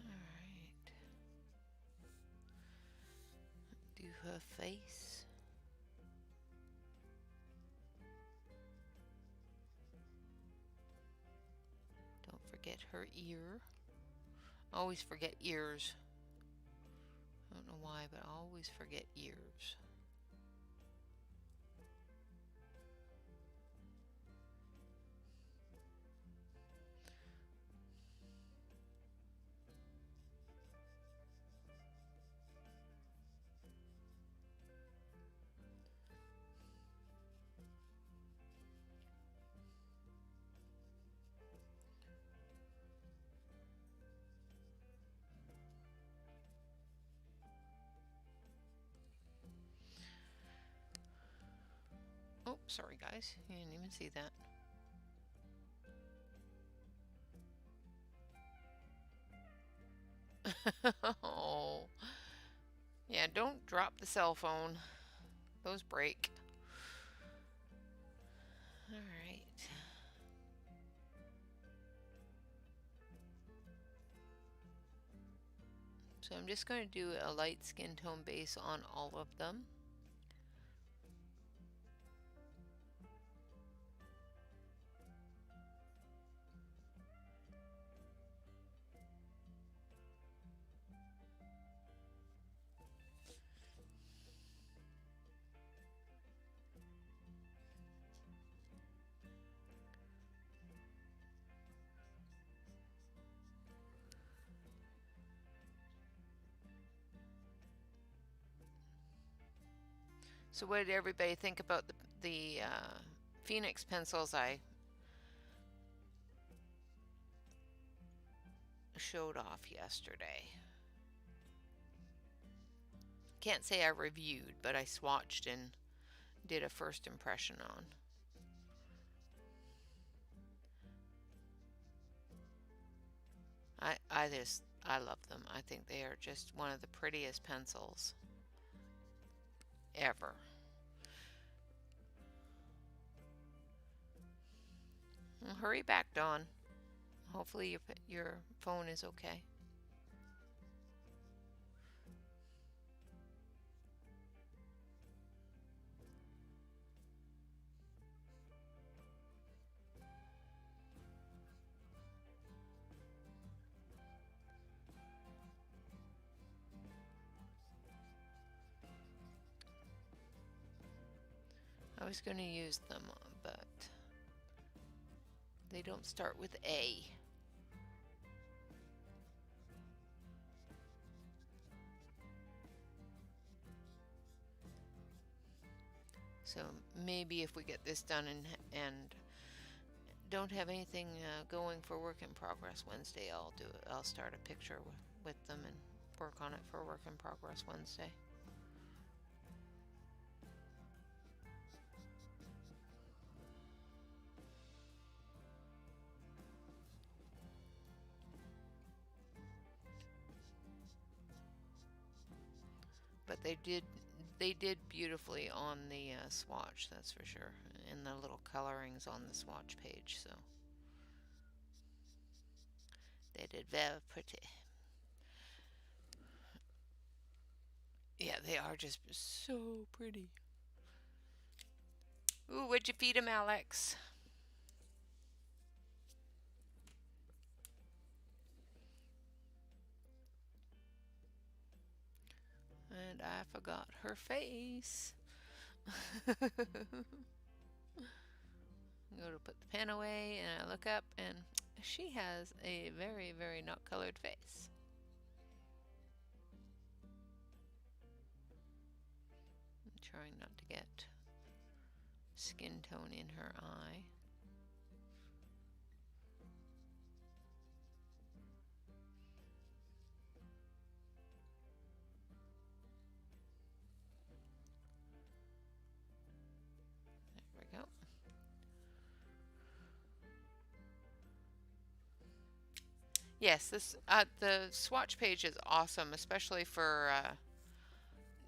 Alright. Do her face. Don't forget her ear. Always forget ears. I don't know why, but I always forget ears. Oh, sorry guys, you didn't even see that. Oh. Yeah, don't drop the cell phone. Those break. Alright. So I'm just going to do a light skin tone base on all of them. So what did everybody think about the Phoenix pencils I showed off yesterday? Can't say I reviewed, but I swatched and did a first impression on. I love them. I think they are just one of the prettiest pencils ever. Well, hurry back, Dawn. Hopefully your phone is okay. I was going to use them, but they don't start with A. So maybe if we get this done and don't have anything going for work in progress Wednesday, I'll start a picture with them and work on it for work in progress Wednesday. But they did beautifully on the swatch, that's for sure, and the little colorings on the swatch page, so they did very pretty. Yeah, they are just so pretty. Ooh, what'd you feed him, Alex? And I forgot her face. Go to put the pen away, and I look up, and she has a very, very not colored face. I'm trying not to get skin tone in her eye. There we go. Yes, this the swatch page is awesome, especially for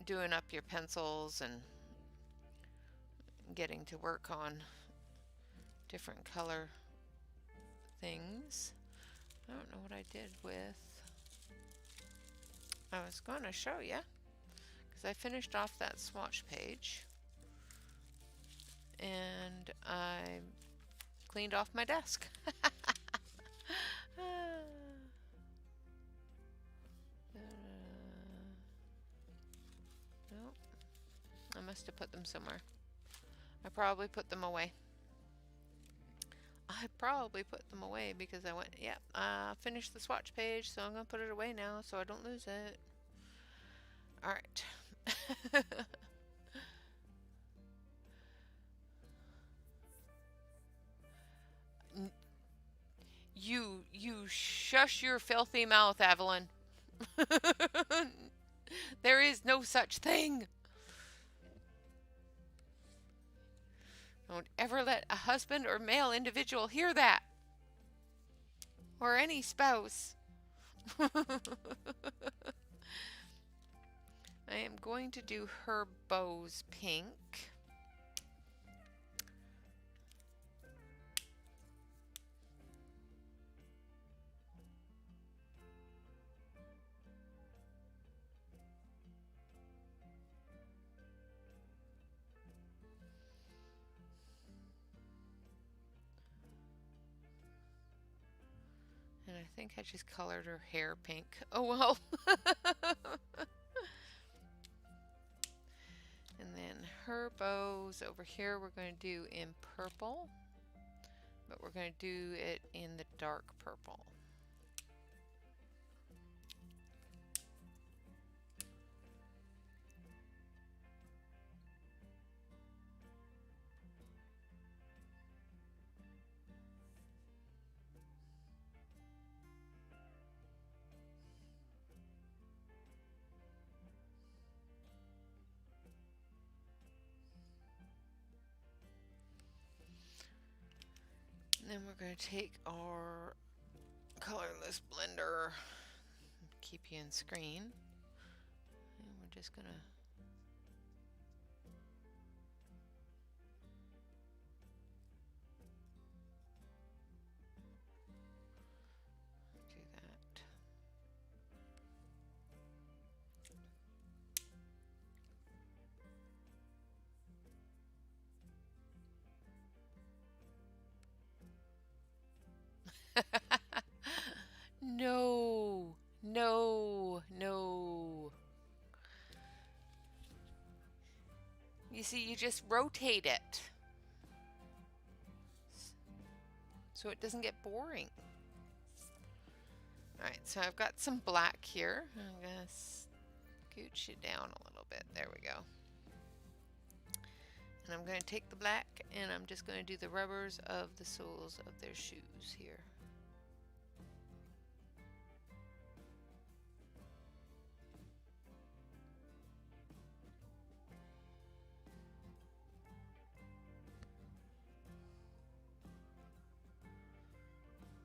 doing up your pencils and getting to work on different color things. I don't know what I did with. I was going to show you because I finished off that swatch page and I cleaned off my desk. No, I must have put them somewhere. I probably put them away. I probably put them away because I went, yeah, finished the swatch page, so I'm going to put it away now so I don't lose it. All right. You shush your filthy mouth, Evelyn. There is no such thing. Don't ever let a husband or male individual hear that. Or any spouse. I am going to do her bows pink. And I think I just colored her hair pink. Oh well. And then her bows over here we're going to do in purple. But we're going to do it in the dark purple. And then we're going to take our colorless blender, keep you in screen, and we're just going to do that. No, no, no. You see, you just rotate it so it doesn't get boring. Alright, so I've got some black here. I'm going to scooch it down a little bit. There we go. And I'm going to take the black and I'm just going to do the rubbers of the soles of their shoes here.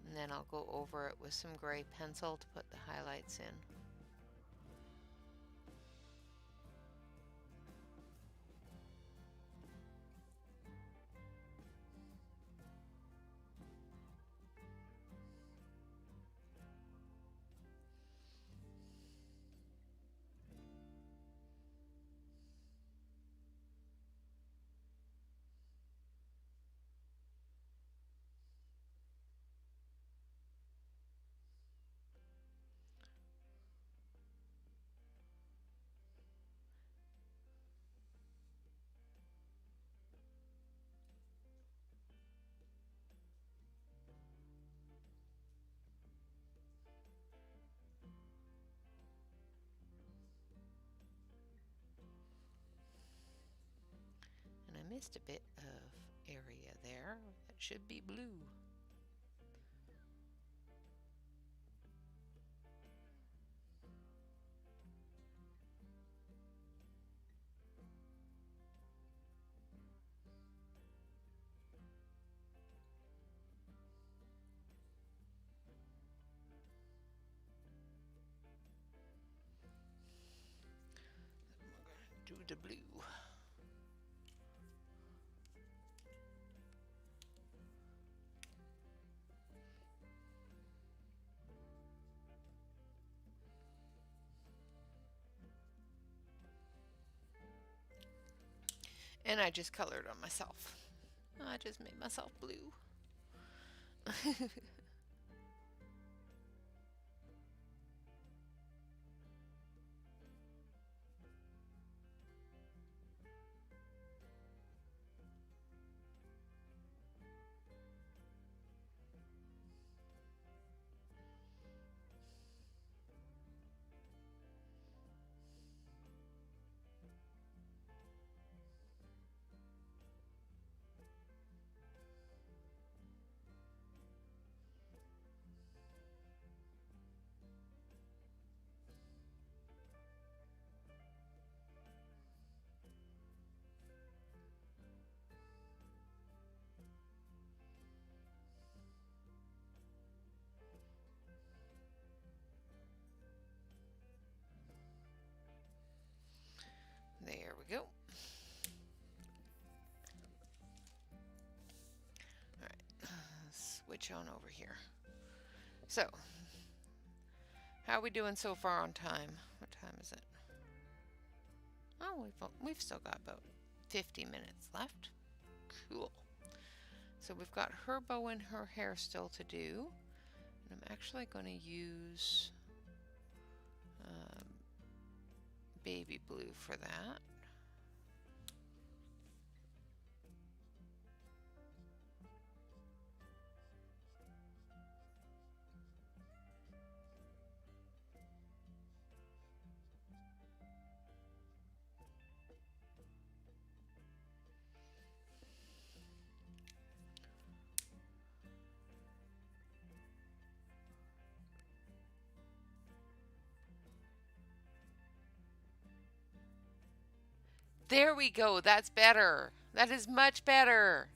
And then I'll go over it with some gray pencil to put the highlights in. missed a bit of area there. That should be blue. Do the blue. And I just colored on myself. I just made myself blue. There we go. All right, switch on over here. So, how are we doing so far on time? What time is it? Oh, we've still got about 50 minutes left. Cool. So we've got her bow and her hair still to do. And I'm actually going to use baby blue for that. There we go. That's better. That is much better.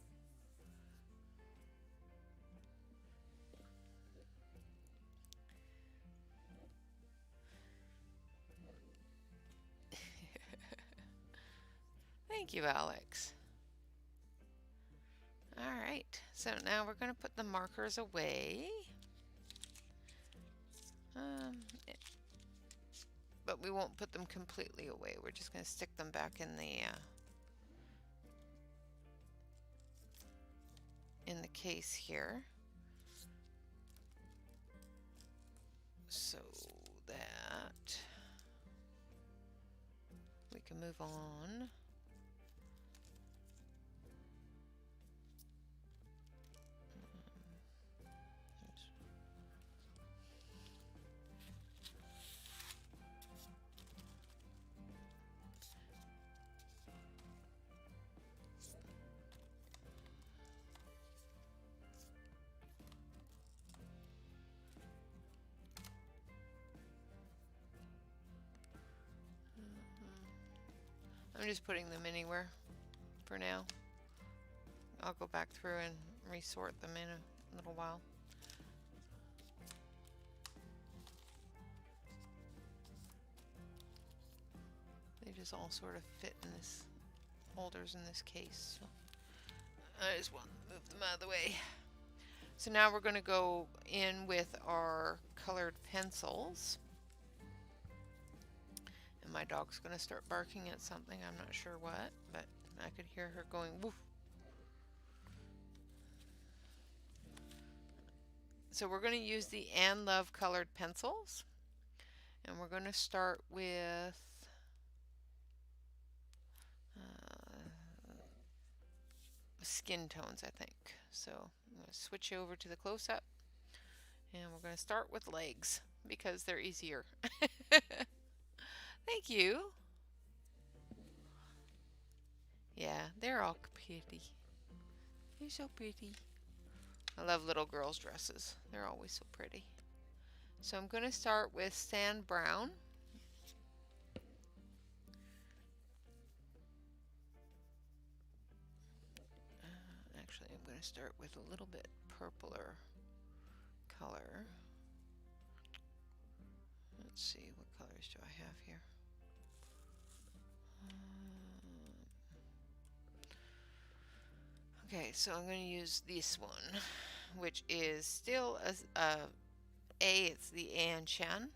Thank you, Alex. All right. So now we're going to put the markers away. But we won't put them completely away. We're just going to stick them back in the case here. So that we can move on. I'm just putting them anywhere for now. I'll go back through and resort them in a little while. They just all sort of fit in this holders in this case. So I just want to move them out of the way. So now we're going to go in with our colored pencils. And my dog's going to start barking at something. I'm not sure what, but I could hear her going woof. So we're going to use the And Love colored pencils. And we're going to start with skin tones, I think. So I'm going to switch over to the close-up. And we're going to start with legs because they're easier. Thank you. Yeah, they're all pretty. They're so pretty. I love little girls' dresses. They're always so pretty. So I'm going to start with sand brown. Actually, I'm going to start with a little bit purpler color. Let's see, what colors do I have here? Okay, so I'm going to use this one, which is still it's the An Shan,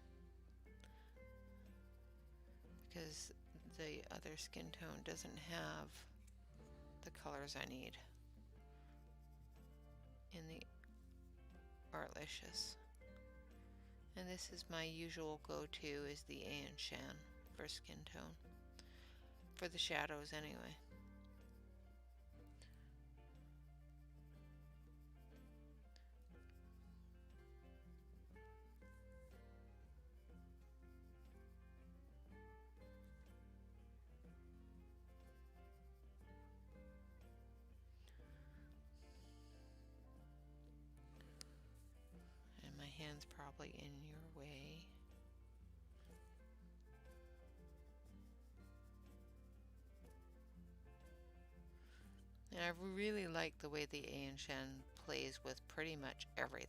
because the other skin tone doesn't have the colors I need in the Artlicious. And this is my usual go-to, is the An Shan for skin tone, for the shadows anyway. And my hand's probably in your way. And I really like the way the An Shan plays with pretty much everything.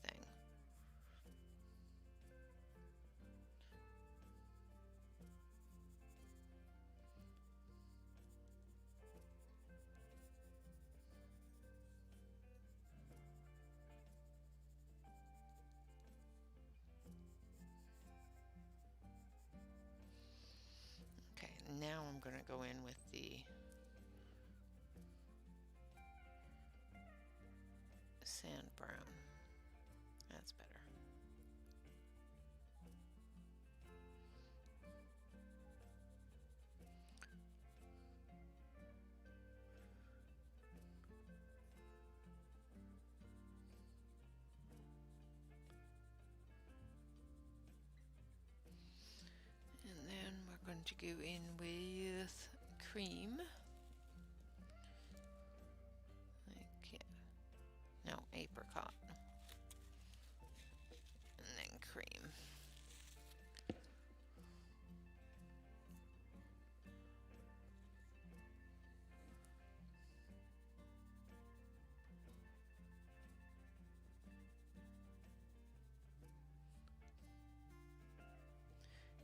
Okay, now I'm going to go in with the sand brown. That's better. And then we're going to go in with cream. No, apricot. And then cream.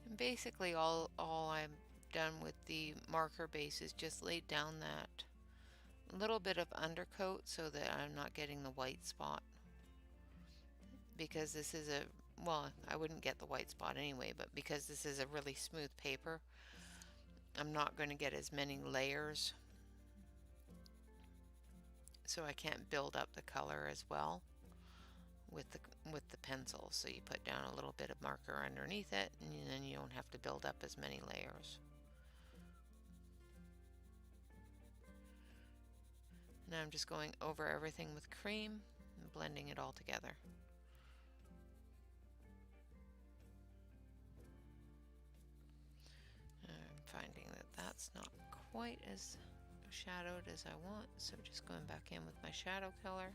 And basically all I'm done with the marker base is just laid down that little bit of undercoat so that I'm not getting the white spot. Because this is well, I wouldn't get the white spot anyway, but because this is a really smooth paper, I'm not going to get as many layers, so I can't build up the color as well with the pencil. So you put down a little bit of marker underneath it, and then you don't have to build up as many layers. Now I'm just going over everything with cream and blending it all together. I'm finding that that's not quite as shadowed as I want, so just going back in with my shadow color.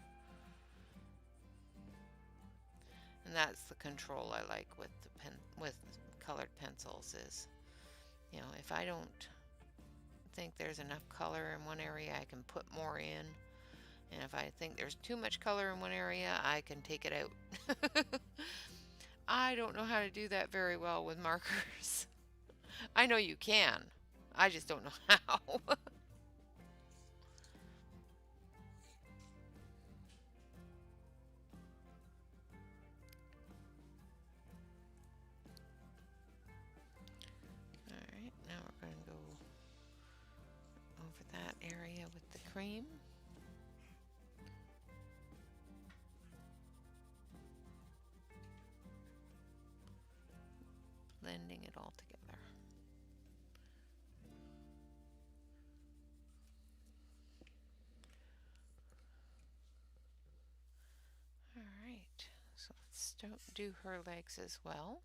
And that's the control I like with with colored pencils is, you know, if I don't think there's enough color in one area, I can put more in. And if I think there's too much color in one area, I can take it out. I don't know how to do that very well with markers. I know you can. I just don't know how. Alright, now we're going to go over that area with the cream. Blending it all together. Alright, so let's do her legs as well.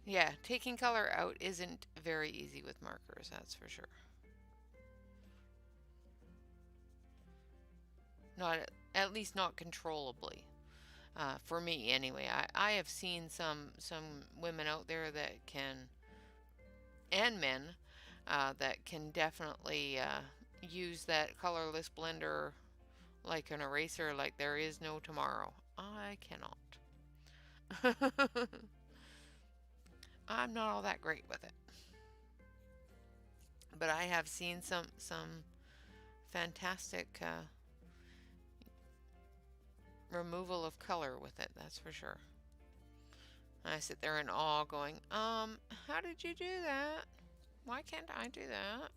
Yeah, taking color out isn't very easy with markers, that's for sure. Not at least not controllably. For me, anyway. I have seen some women out there that can, and men, that can definitely use that colorless blender like an eraser, like there is no tomorrow. I cannot. I'm not all that great with it, but I have seen some fantastic removal of color with it. That's for sure. I sit there in awe, going, how did you do that? Why can't I do that?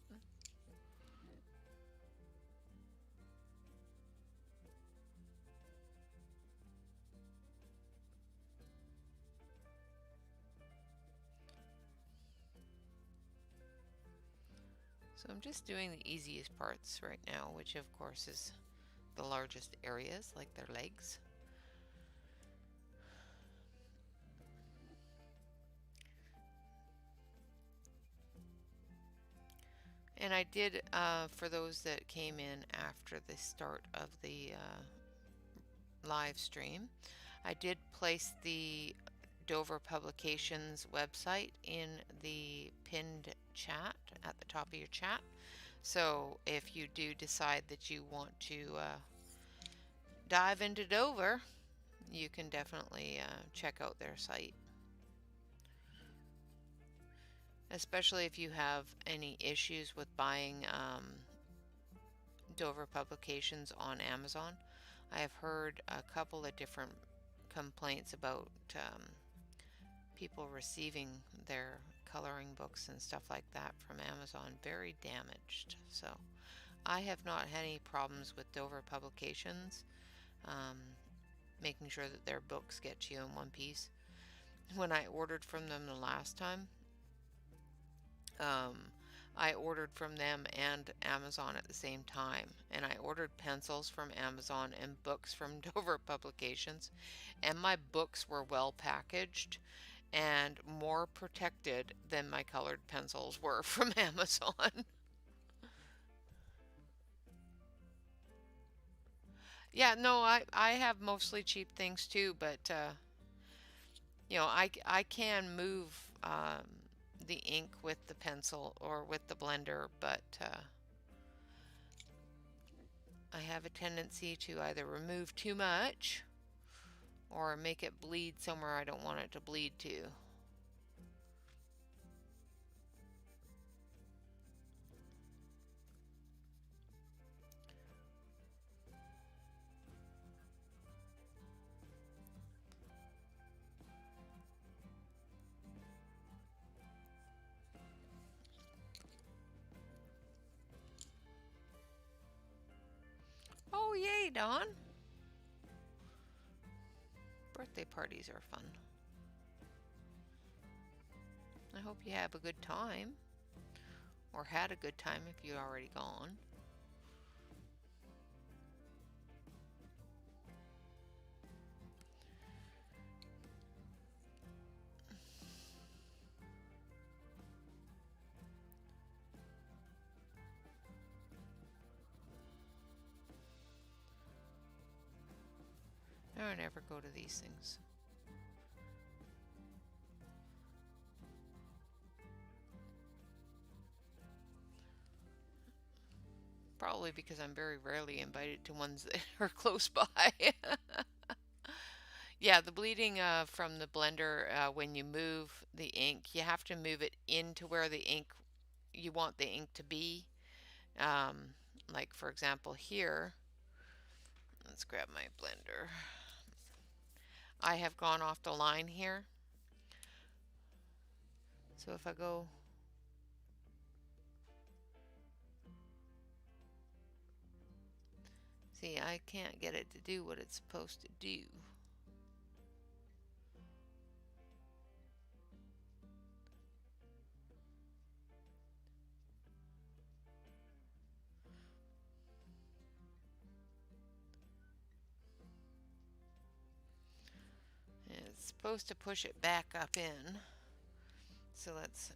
So I'm just doing the easiest parts right now, which of course is the largest areas, like their legs. And I did, for those that came in after the start of the live stream, I did place the Dover Publications website in the pinned chat at the top of your chat. So if you do decide that you want to dive into Dover, you can definitely check out their site. Especially if you have any issues with buying Dover Publications on Amazon. I have heard a couple of different complaints about people receiving their coloring books and stuff like that from Amazon very damaged. So I have not had any problems with Dover Publications, um, making sure that their books get to you in one piece. When I ordered from them the last time, um, I ordered from them and Amazon at the same time, and I ordered pencils from Amazon and books from Dover Publications, and my books were well packaged and more protected than my colored pencils were from Amazon. Yeah, no, I have mostly cheap things too, but I can move the ink with the pencil or with the blender, but I have a tendency to either remove too much or make it bleed somewhere I don't want it to bleed to. Oh, yay, Dawn! Birthday parties are fun. I hope you have a good time, or had a good time if you're already gone. I never go to these things. Probably because I'm very rarely invited to ones that are close by. Yeah, the bleeding from the blender, when you move the ink, you have to move it into where the ink, you want the ink to be. Um, like, for example, here, let's grab my blender. I have gone off the line here. So if I go, see, I can't get it to do what it's supposed to do. It's supposed to push it back up in. So let's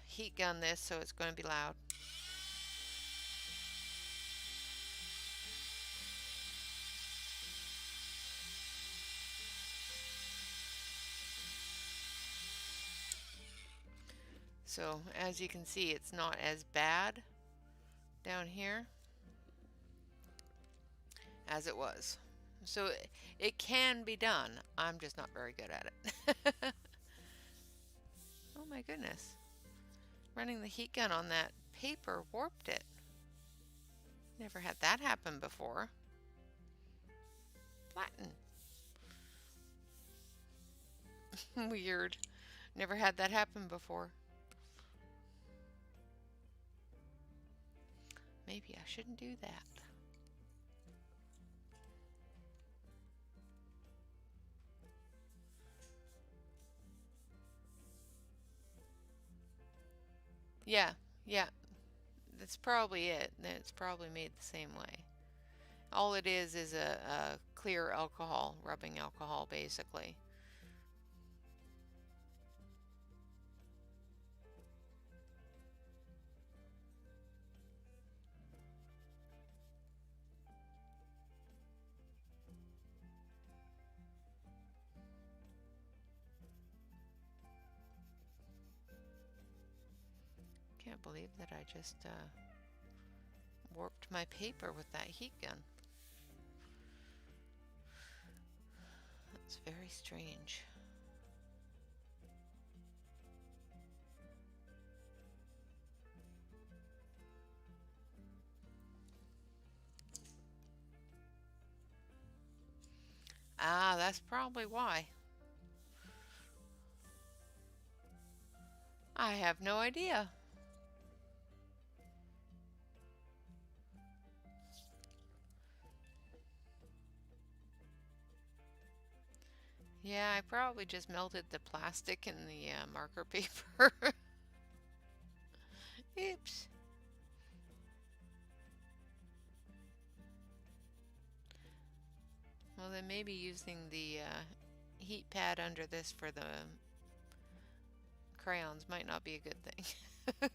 heat gun this so it's going to be loud. So as you can see, it's not as bad down here as it was. So it can be done. I'm just not very good at it. Oh my goodness. Running the heat gun on that paper warped it. Never had that happen before. Flatten. Weird. Never had that happen before. Maybe I shouldn't do that. Yeah, yeah. That's probably it. It's probably made the same way. All it is a clear alcohol, rubbing alcohol, basically. Can't believe that I just warped my paper with that heat gun. That's very strange. Ah, that's probably why. I have no idea. Yeah, I probably just melted the plastic in the marker paper. Oops. Well, then maybe using the heat pad under this for the crayons might not be a good thing.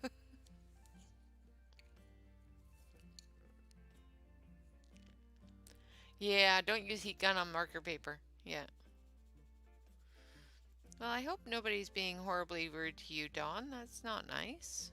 Yeah, don't use heat gun on marker paper. Yeah. Well, I hope nobody's being horribly rude to you, Dawn. That's not nice.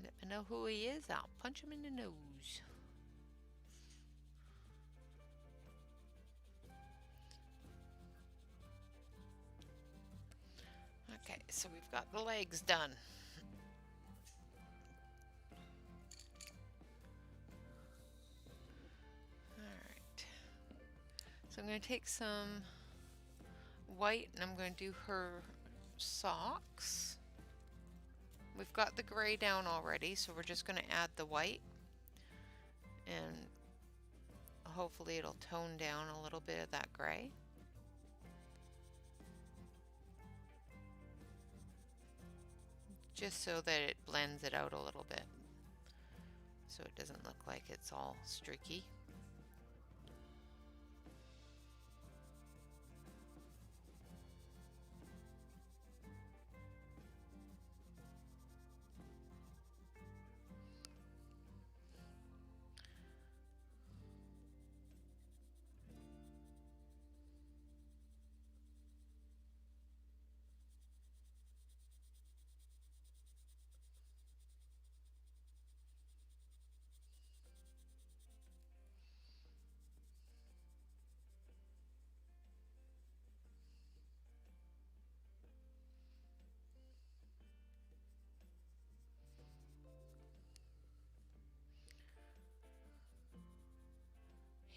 Let me know who he is. I'll punch him in the nose. Okay, so we've got the legs done. Alright. So I'm going to take some white and I'm going to do her socks. We've got the gray down already, so we're just going to add the white. And hopefully it'll tone down a little bit of that gray. Just so that it blends it out a little bit, so it doesn't look like it's all streaky.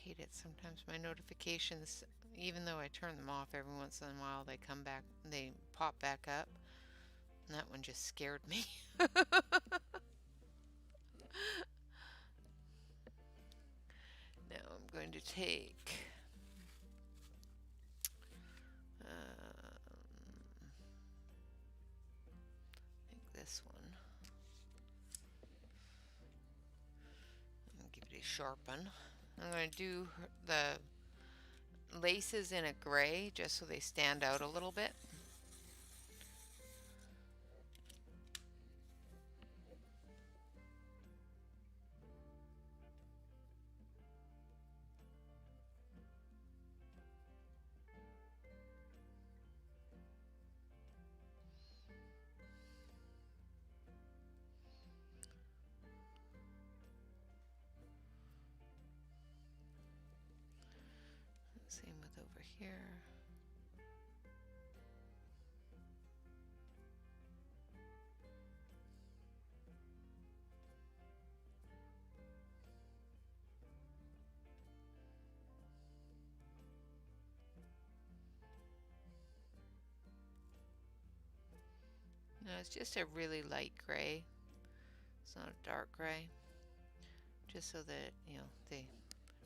Hate it. Sometimes my notifications, even though I turn them off every once in a while, they come back, they pop back up. And that one just scared me. Now I'm going to take sharpen. I'm going to do the laces in a gray just so they stand out a little bit. Same with over here. No, it's just a really light gray. It's not a dark gray. Just so that, you know, they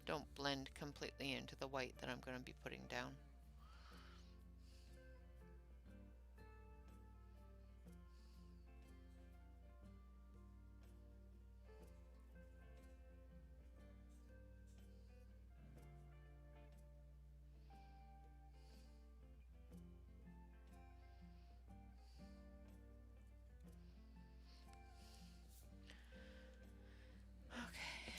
don't blend completely into the white that I'm going to be putting down. Okay.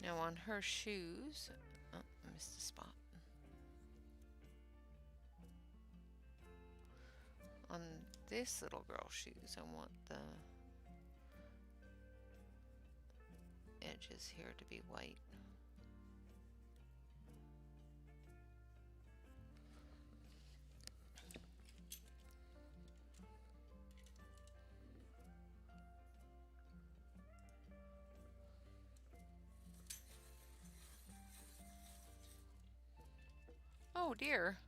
Now on her shoes, oh, I missed a spot. On this little girl's shoes, I want the edges here to be white. Oh dear.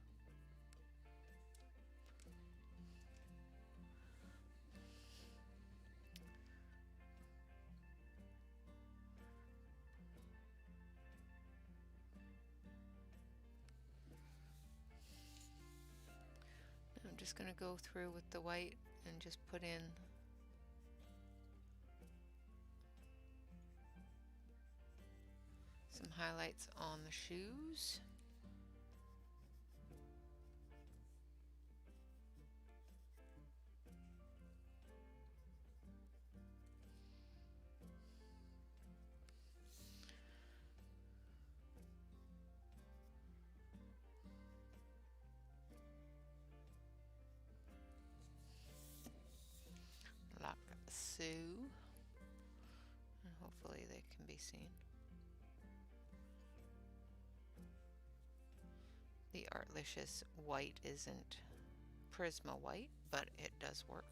I'm just going to go through with the white and just put in some highlights on the shoes. Like so. And hopefully they can be seen. The Artlicious white isn't Prisma white, but it does work.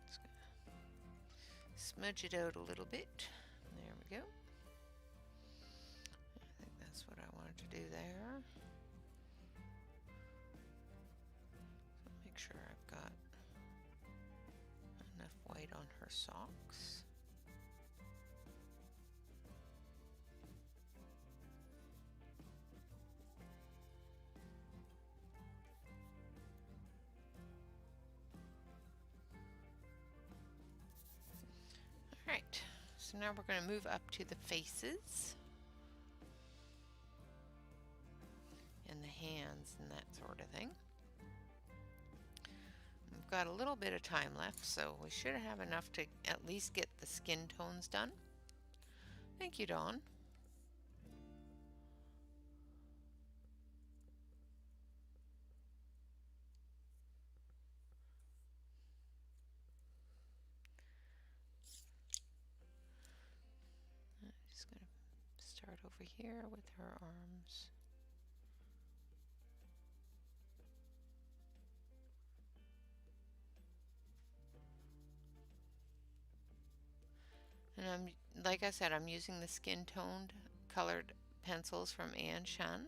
Just gonna smudge it out a little bit. There we go. I think that's what I wanted to do there. So make sure I've got enough white on her socks. Alright, so now we're going to move up to the faces and the hands and that sort of thing. We've got a little bit of time left, so we should have enough to at least get the skin tones done. Thank you, Dawn. I'm just going to start over here with her arms. And like I said, I'm using the skin toned colored pencils from Ann Shan,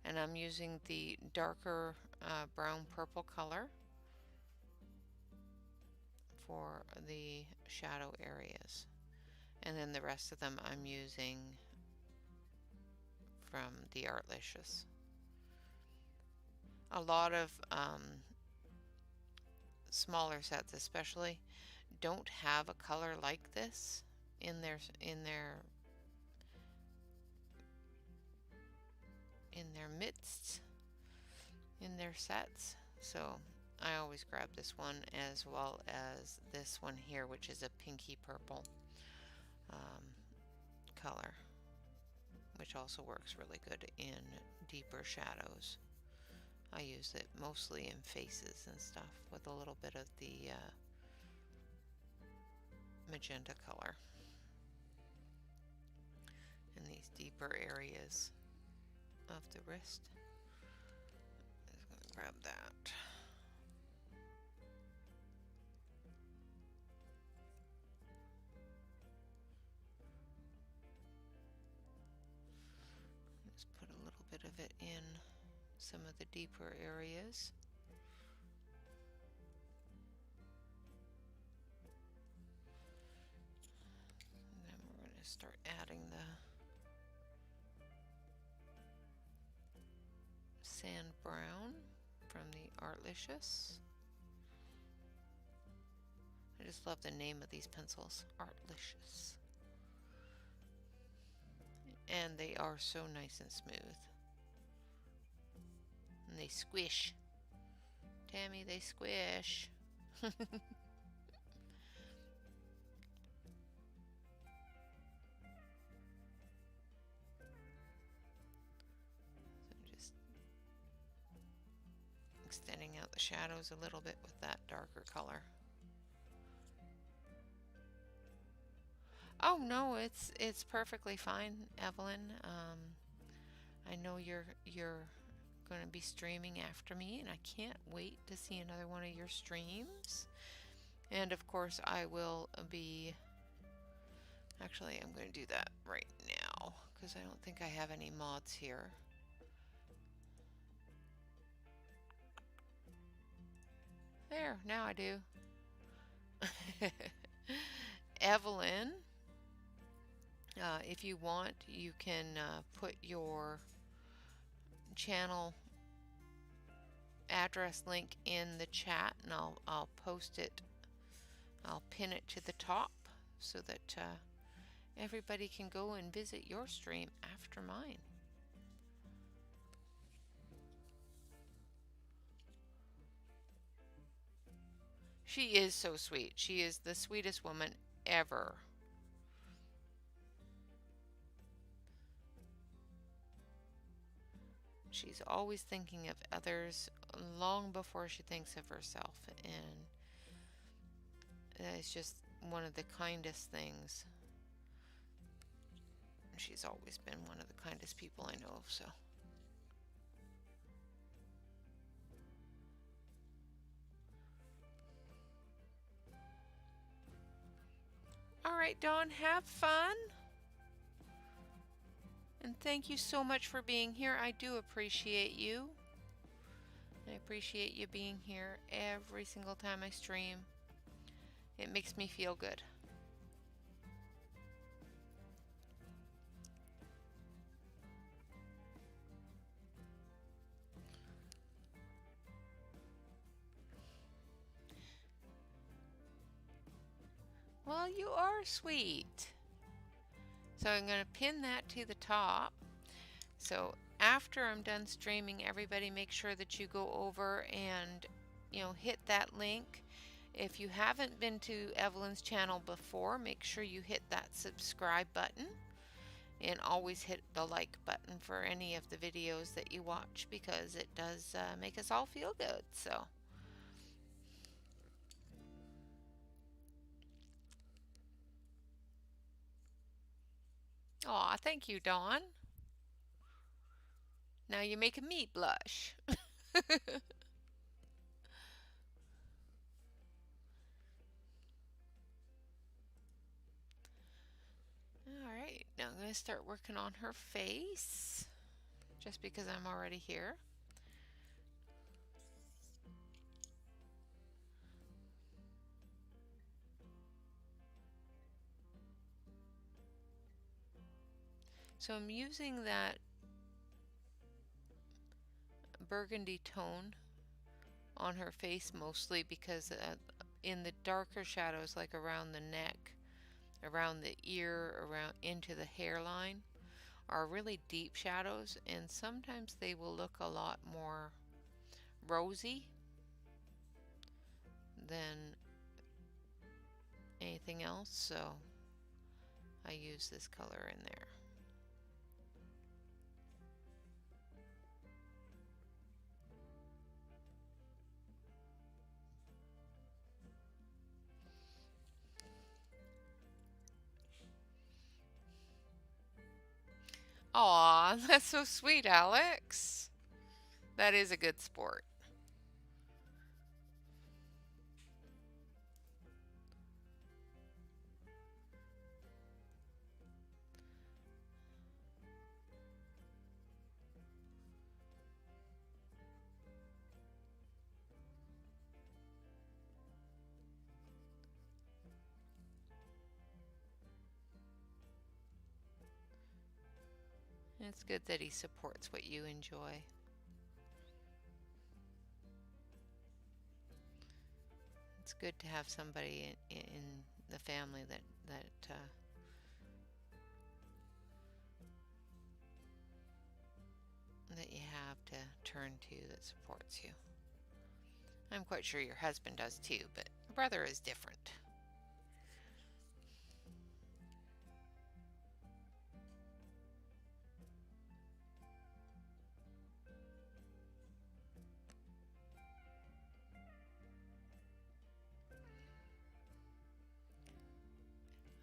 and I'm using the darker brown purple color for the shadow areas, and then the rest of them I'm using from the Artlicious. A lot of smaller sets especially don't have a color like this in their midst in their sets. So I always grab this one as well as this one here, which is a pinky purple color, which also works really good in deeper shadows. I use it mostly in faces and stuff with a little bit of the magenta color in these deeper areas of the wrist. I'm just going to grab that. Just put a little bit of it in some of the deeper areas. And then we're going to start adding the sand brown from the Artlicious. I just love the name of these pencils, Artlicious. And they are so nice and smooth. And they squish. Tammy, they squish. So just extending out the shadows a little bit with that darker color. Oh no, it's perfectly fine, Evelyn. I know you're going to be streaming after me, and I can't wait to see another one of your streams. And of course, I will be. Actually, I'm going to do that right now because I don't think I have any mods here. There, now I do. Evelyn, if you want, you can put your channel address link in the chat, and I'll post it. I'll pin it to the top so that everybody can go and visit your stream after mine. She is so sweet. She is the sweetest woman ever. She's always thinking of others long before she thinks of herself, and it's just one of the kindest things. She's always been one of the kindest people I know, so. All right, Dawn, have fun. And thank you so much for being here. I do appreciate you. I appreciate you being here every single time I stream. It makes me feel good. Well, you are sweet. So I'm going to pin that to the top. So after I'm done streaming, everybody make sure that you go over and, hit that link. If you haven't been to Evelyn's channel before, make sure you hit that subscribe button. And always hit the like button for any of the videos that you watch, because it does make us all feel good. So. Aw, thank you, Dawn. Now you're making me blush. Alright, now I'm going to start working on her face, just because I'm already here. So I'm using that burgundy tone on her face, mostly because in the darker shadows, like around the neck, around the ear, around into the hairline, are really deep shadows, and sometimes they will look a lot more rosy than anything else, so I use this color in there. Aw, that's so sweet, Alex. That is a good sport. It's good that he supports what you enjoy. It's good to have somebody in the family that you have to turn to that supports you. I'm quite sure your husband does too, but brother is different.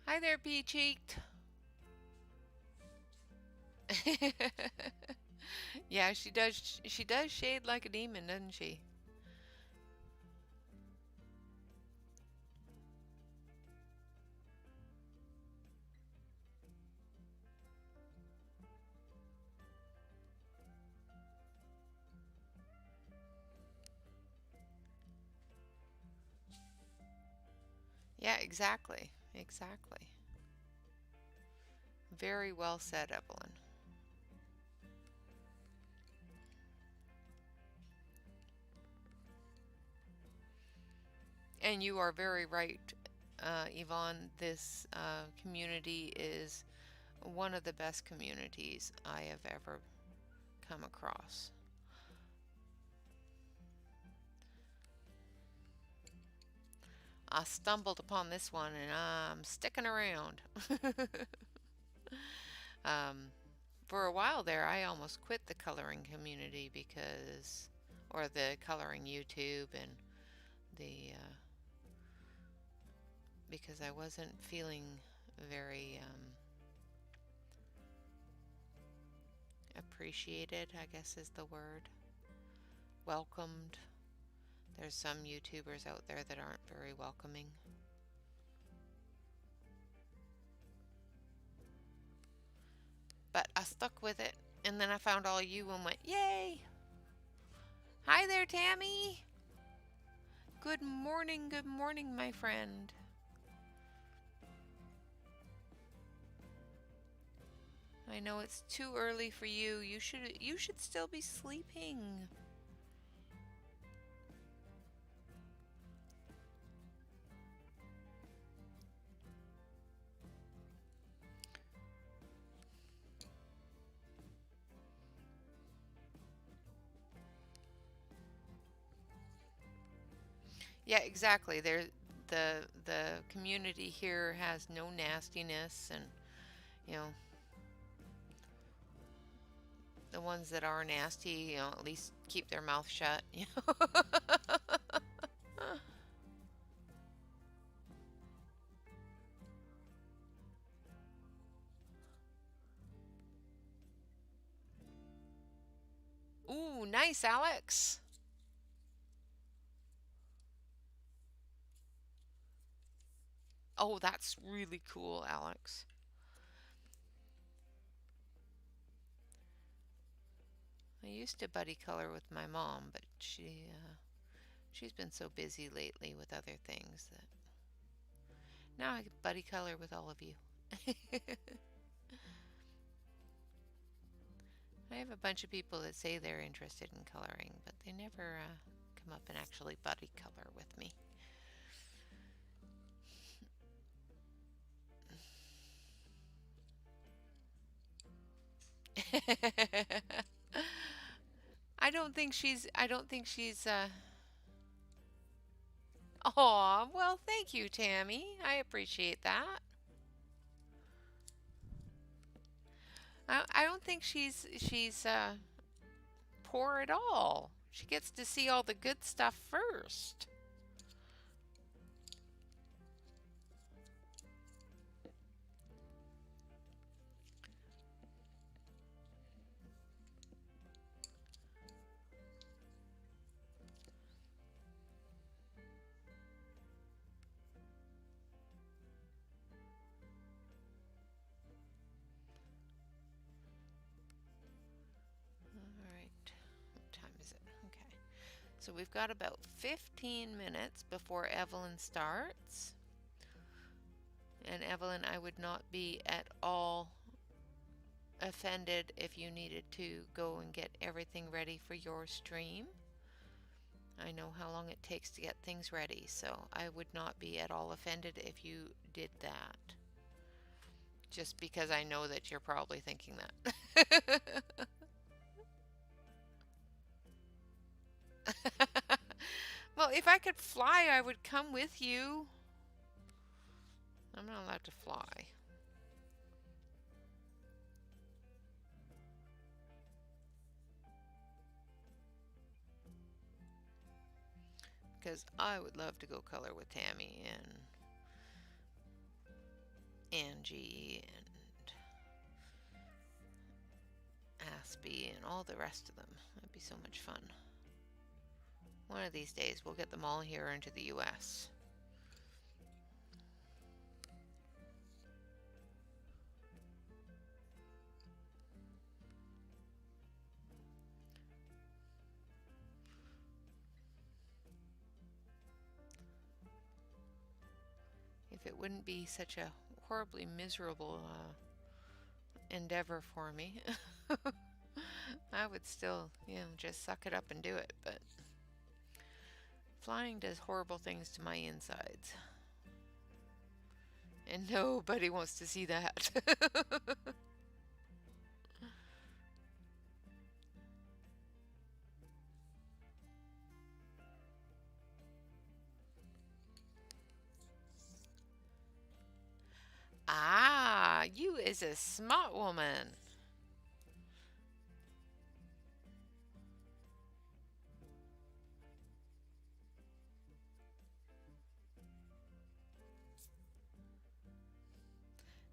Hi there, Pea Cheeked. Yeah, she does. She does shade like a demon, doesn't she? Yeah, exactly. Exactly. Very well said, Evelyn. And you are very right, Yvonne. This community is one of the best communities I have ever come across. I stumbled upon this one and I'm sticking around. um, for a while there, I almost quit the coloring community or the coloring YouTube, and the because I wasn't feeling very appreciated, I guess is the word. Welcomed. There's some YouTubers out there that aren't very welcoming. But I stuck with it, and then I found all you and went, yay! Hi there, Tammy! Good morning, my friend. I know it's too early for you. You should still be sleeping. Yeah, exactly. The community here has no nastiness, and you know the ones that are nasty, at least keep their mouth shut. Ooh, nice, Alex. Oh, that's really cool, Alex. I used to buddy color with my mom, but she's been so busy lately with other things that now I can buddy color with all of you. I have a bunch of people that say they're interested in coloring, but they never come up and actually buddy color with me. I don't think she's Aw, well, thank you, Tammy. I appreciate that. I don't think she's poor at all. She gets to see all the good stuff first. All right. What time is it? Okay. So we've got about 15 minutes before Evelyn starts. And Evelyn, I would not be at all offended if you needed to go and get everything ready for your stream. I know how long it takes to get things ready, so I would not be at all offended if you did that. Just because I know that you're probably thinking that. Well, if I could fly, I would come with you. I'm not allowed to fly. Because I would love to go color with Tammy and Angie and Aspie and all the rest of them. That'd be so much fun. One of these days we'll get them all here into the US. If it wouldn't be such a horribly miserable endeavor for me, I would still, just suck it up and do it, but flying does horrible things to my insides. And nobody wants to see that. Ah, you is a smart woman.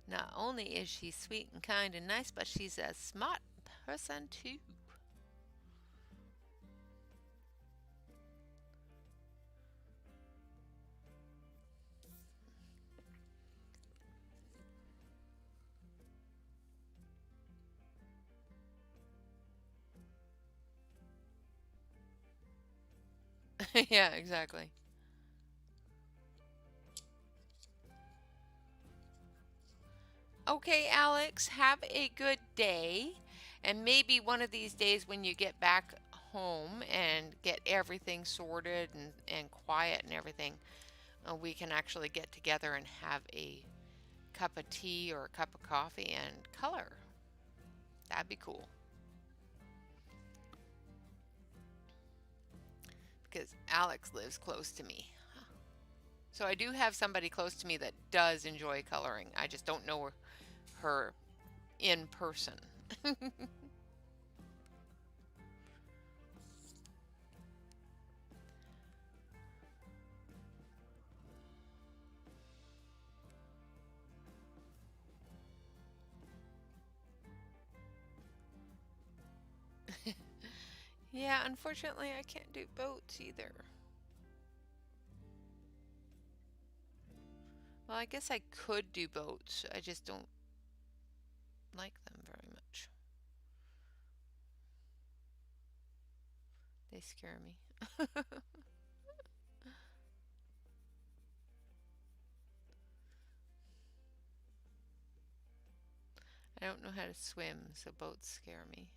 Not only is she sweet and kind and nice, but she's a smart person too. Yeah, exactly. Okay, Alex, have a good day. And maybe one of these days when you get back home and get everything sorted and quiet and everything, we can actually get together and have a cup of tea or a cup of coffee and color. That'd be cool. Because Alex lives close to me. So I do have somebody close to me that does enjoy coloring. I just don't know her in person. Yeah, unfortunately, I can't do boats either. Well, I guess I could do boats. I just don't like them very much. They scare me. I don't know how to swim, so boats scare me.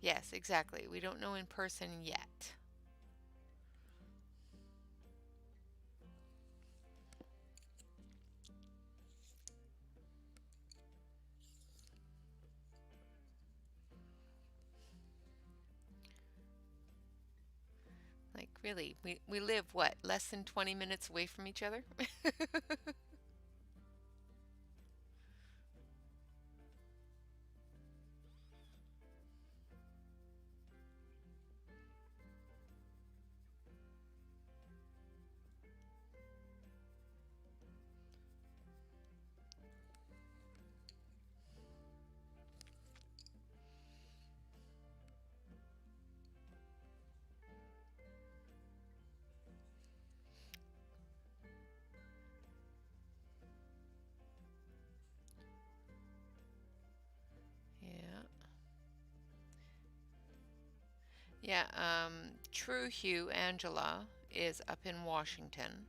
Yes, exactly. We don't know in person yet. Like, really, we live what, less than 20 minutes away from each other? Yeah. Yeah, True Hugh Angela is up in Washington,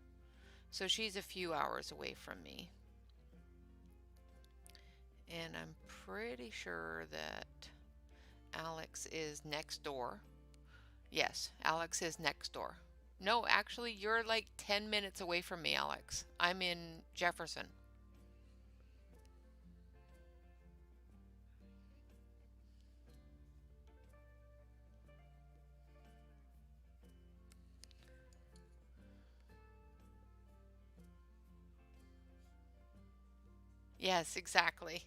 so she's a few hours away from me. And I'm pretty sure that Alex is next door. Yes, Alex is next door. No, actually, you're like 10 minutes away from me, Alex. I'm in Jefferson. Yes, exactly.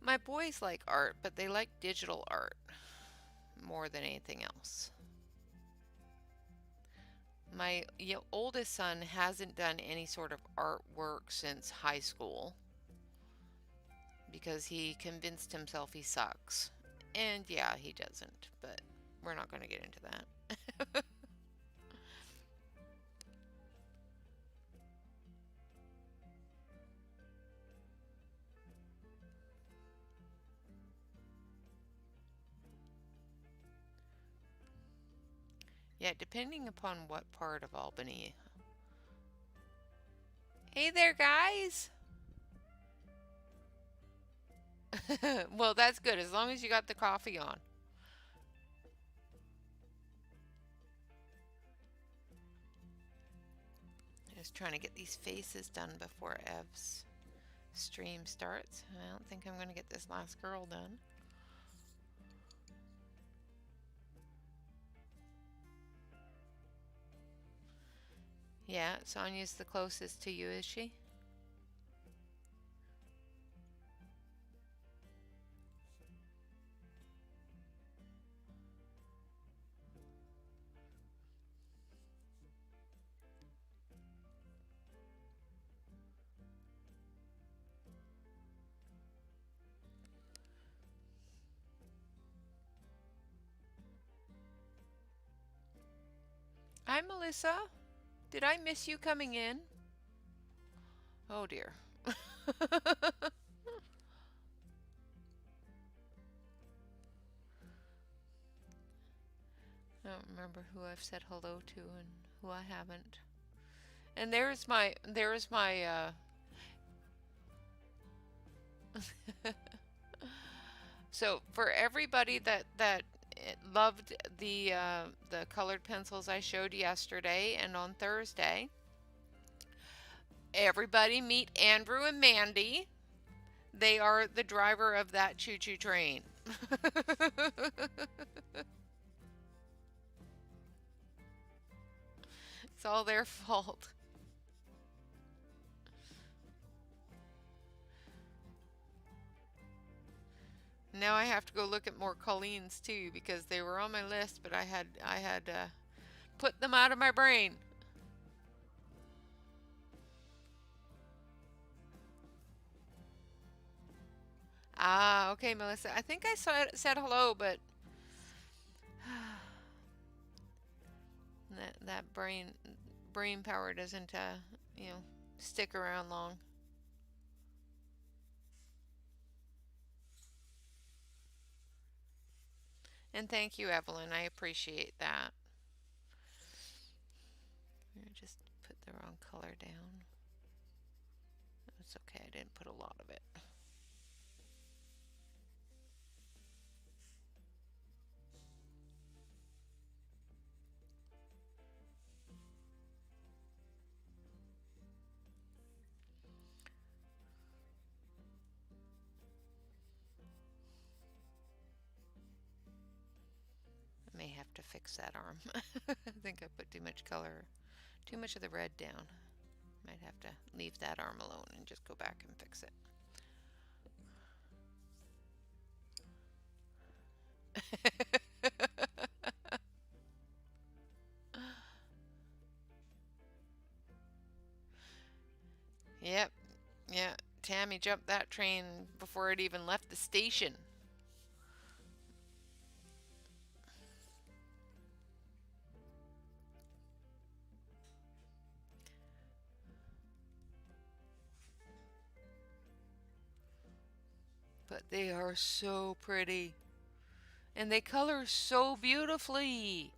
My boys like art, but they like digital art more than anything else. My oldest son hasn't done any sort of artwork since high school because he convinced himself he sucks. And yeah, he doesn't, but we're not going to get into that. Yeah, depending upon what part of Albany. Hey there, guys! Well, that's good as long as you got the coffee on. Just trying to get these faces done before Ev's stream starts. I don't think I'm going to get this last girl done. Yeah, Sonia's the closest to you, is she? Hi, Melissa. Did I miss you coming in? Oh dear. I don't remember who I've said hello to and who I haven't. And there's my so for everybody that loved the colored pencils I showed yesterday and on Thursday, everybody meet Andrew and Mandy. They are the driver of that choo-choo train. It's all their fault. Now I have to go look at more Colleen's too because they were on my list, but I had put them out of my brain. Ah, okay, Melissa. I think I said hello, but that brain power doesn't you know stick around long. And thank you, Evelyn. I appreciate that. I just put the wrong color down. It's okay. I didn't put a lot of it. have to fix that arm. I think I put too much color, too much of the red down. Might have to leave that arm alone and just go back and fix it. Yep, yeah. Tammy jumped that train before it even left the station. But they are so pretty. And they color so beautifully.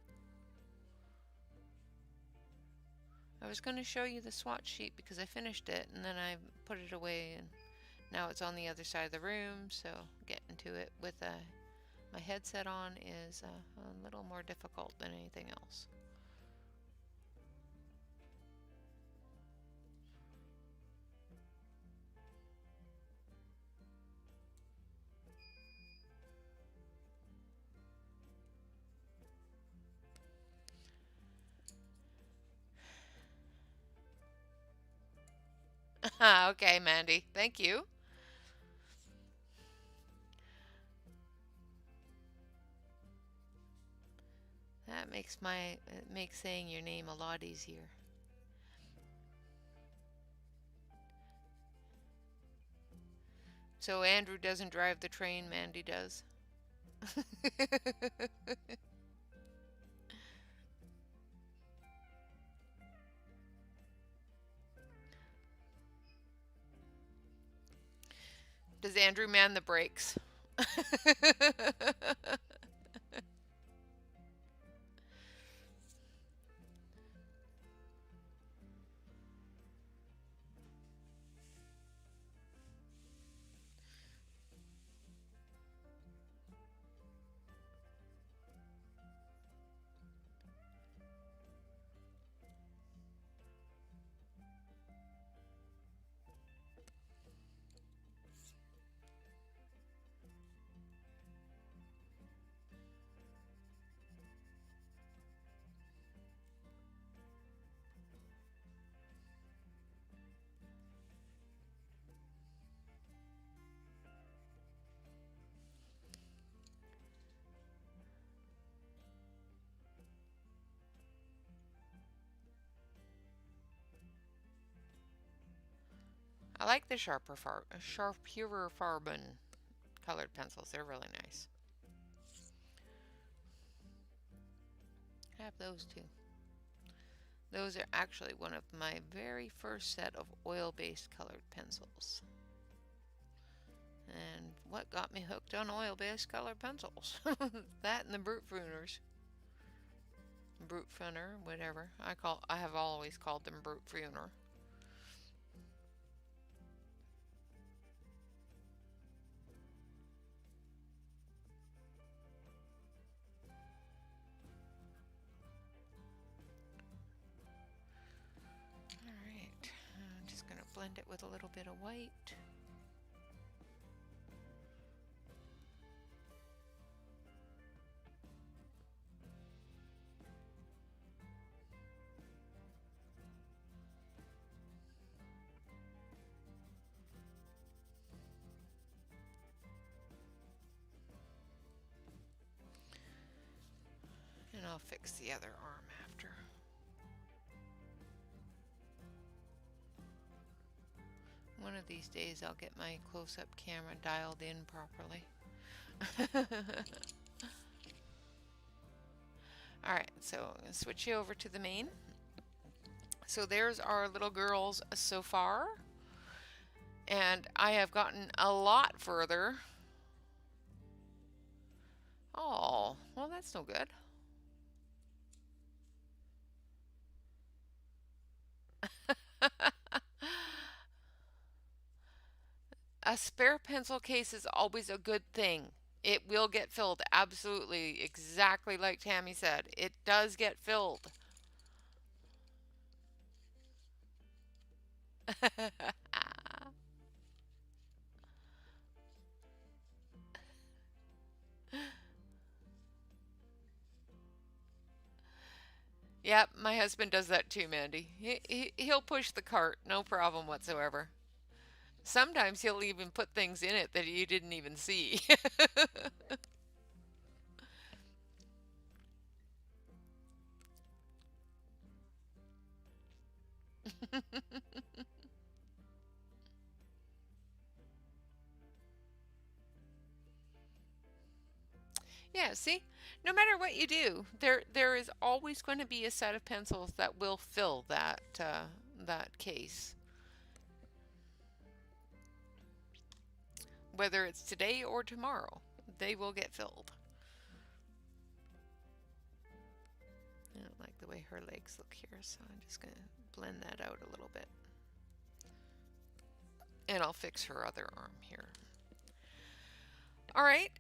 I was going to show you the swatch sheet because I finished it and then I put it away and now it's on the other side of the room, so getting to it with my headset on is a little more difficult than anything else. Okay, Mandy, thank you. That makes it makes saying your name a lot easier. So Andrew doesn't drive the train, Mandy does. Does Andrew man the brakes? I like the sharper Farben colored pencils. They're really nice. I have those too. Those are actually one of my very first set of oil-based colored pencils. And what got me hooked on oil-based colored pencils? That and the Brute Pruners. Brute Pruner, whatever. I have always called them Brute Pruner. Alright, I'm just going to blend it with a little bit of white. And I'll fix the other arm after. One of these days I'll get my close-up camera dialed in properly. Alright, so I'm going to switch you over to the main. So there's our little girls so far. And I have gotten a lot further. Oh, well that's no good. A spare pencil case is always a good thing. It will get filled, absolutely, exactly like Tammy said. It does get filled. Yep, my husband does that too, Mandy. He'll push the cart, no problem whatsoever. Sometimes he'll even put things in it that you didn't even see. Yeah, see? No matter what you do, there is always going to be a set of pencils that will fill that case. Whether it's today or tomorrow, they will get filled. I don't like the way her legs look here, so I'm just going to blend that out a little bit. And I'll fix her other arm here. All right.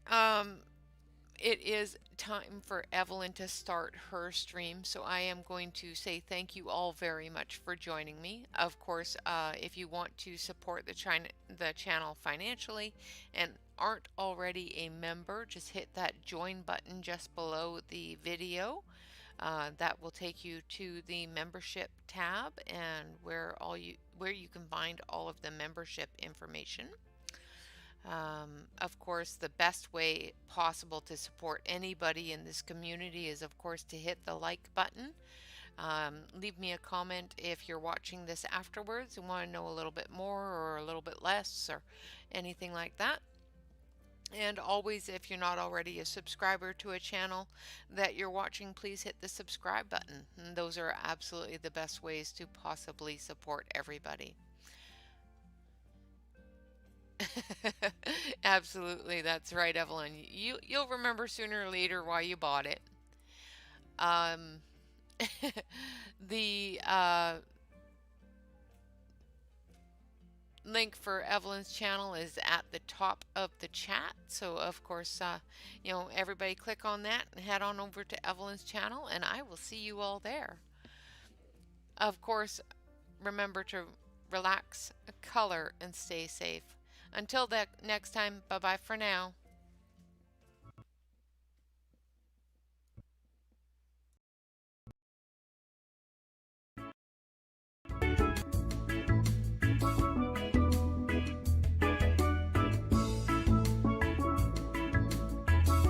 It is time for Evelyn to start her stream, so I am going to say thank you all very much for joining me. Of course, if you want to support the channel financially and aren't already a member, just hit that join button just below the video. That will take you to the membership tab and where you can find all of the membership information. Of course, the best way possible to support anybody in this community is, of course, to hit the like button. Leave me a comment if you're watching this afterwards and want to know a little bit more or a little bit less or anything like that. And always, if you're not already a subscriber to a channel that you're watching, please hit the subscribe button. And those are absolutely the best ways to possibly support everybody. Absolutely, that's right, Evelyn. You'll remember sooner or later why you bought it. Um, the link for Evelyn's channel is at the top of the chat. So of course, everybody click on that and head on over to Evelyn's channel, and I will see you all there. Of course, remember to relax, color, and stay safe. Until that next time, bye bye for now.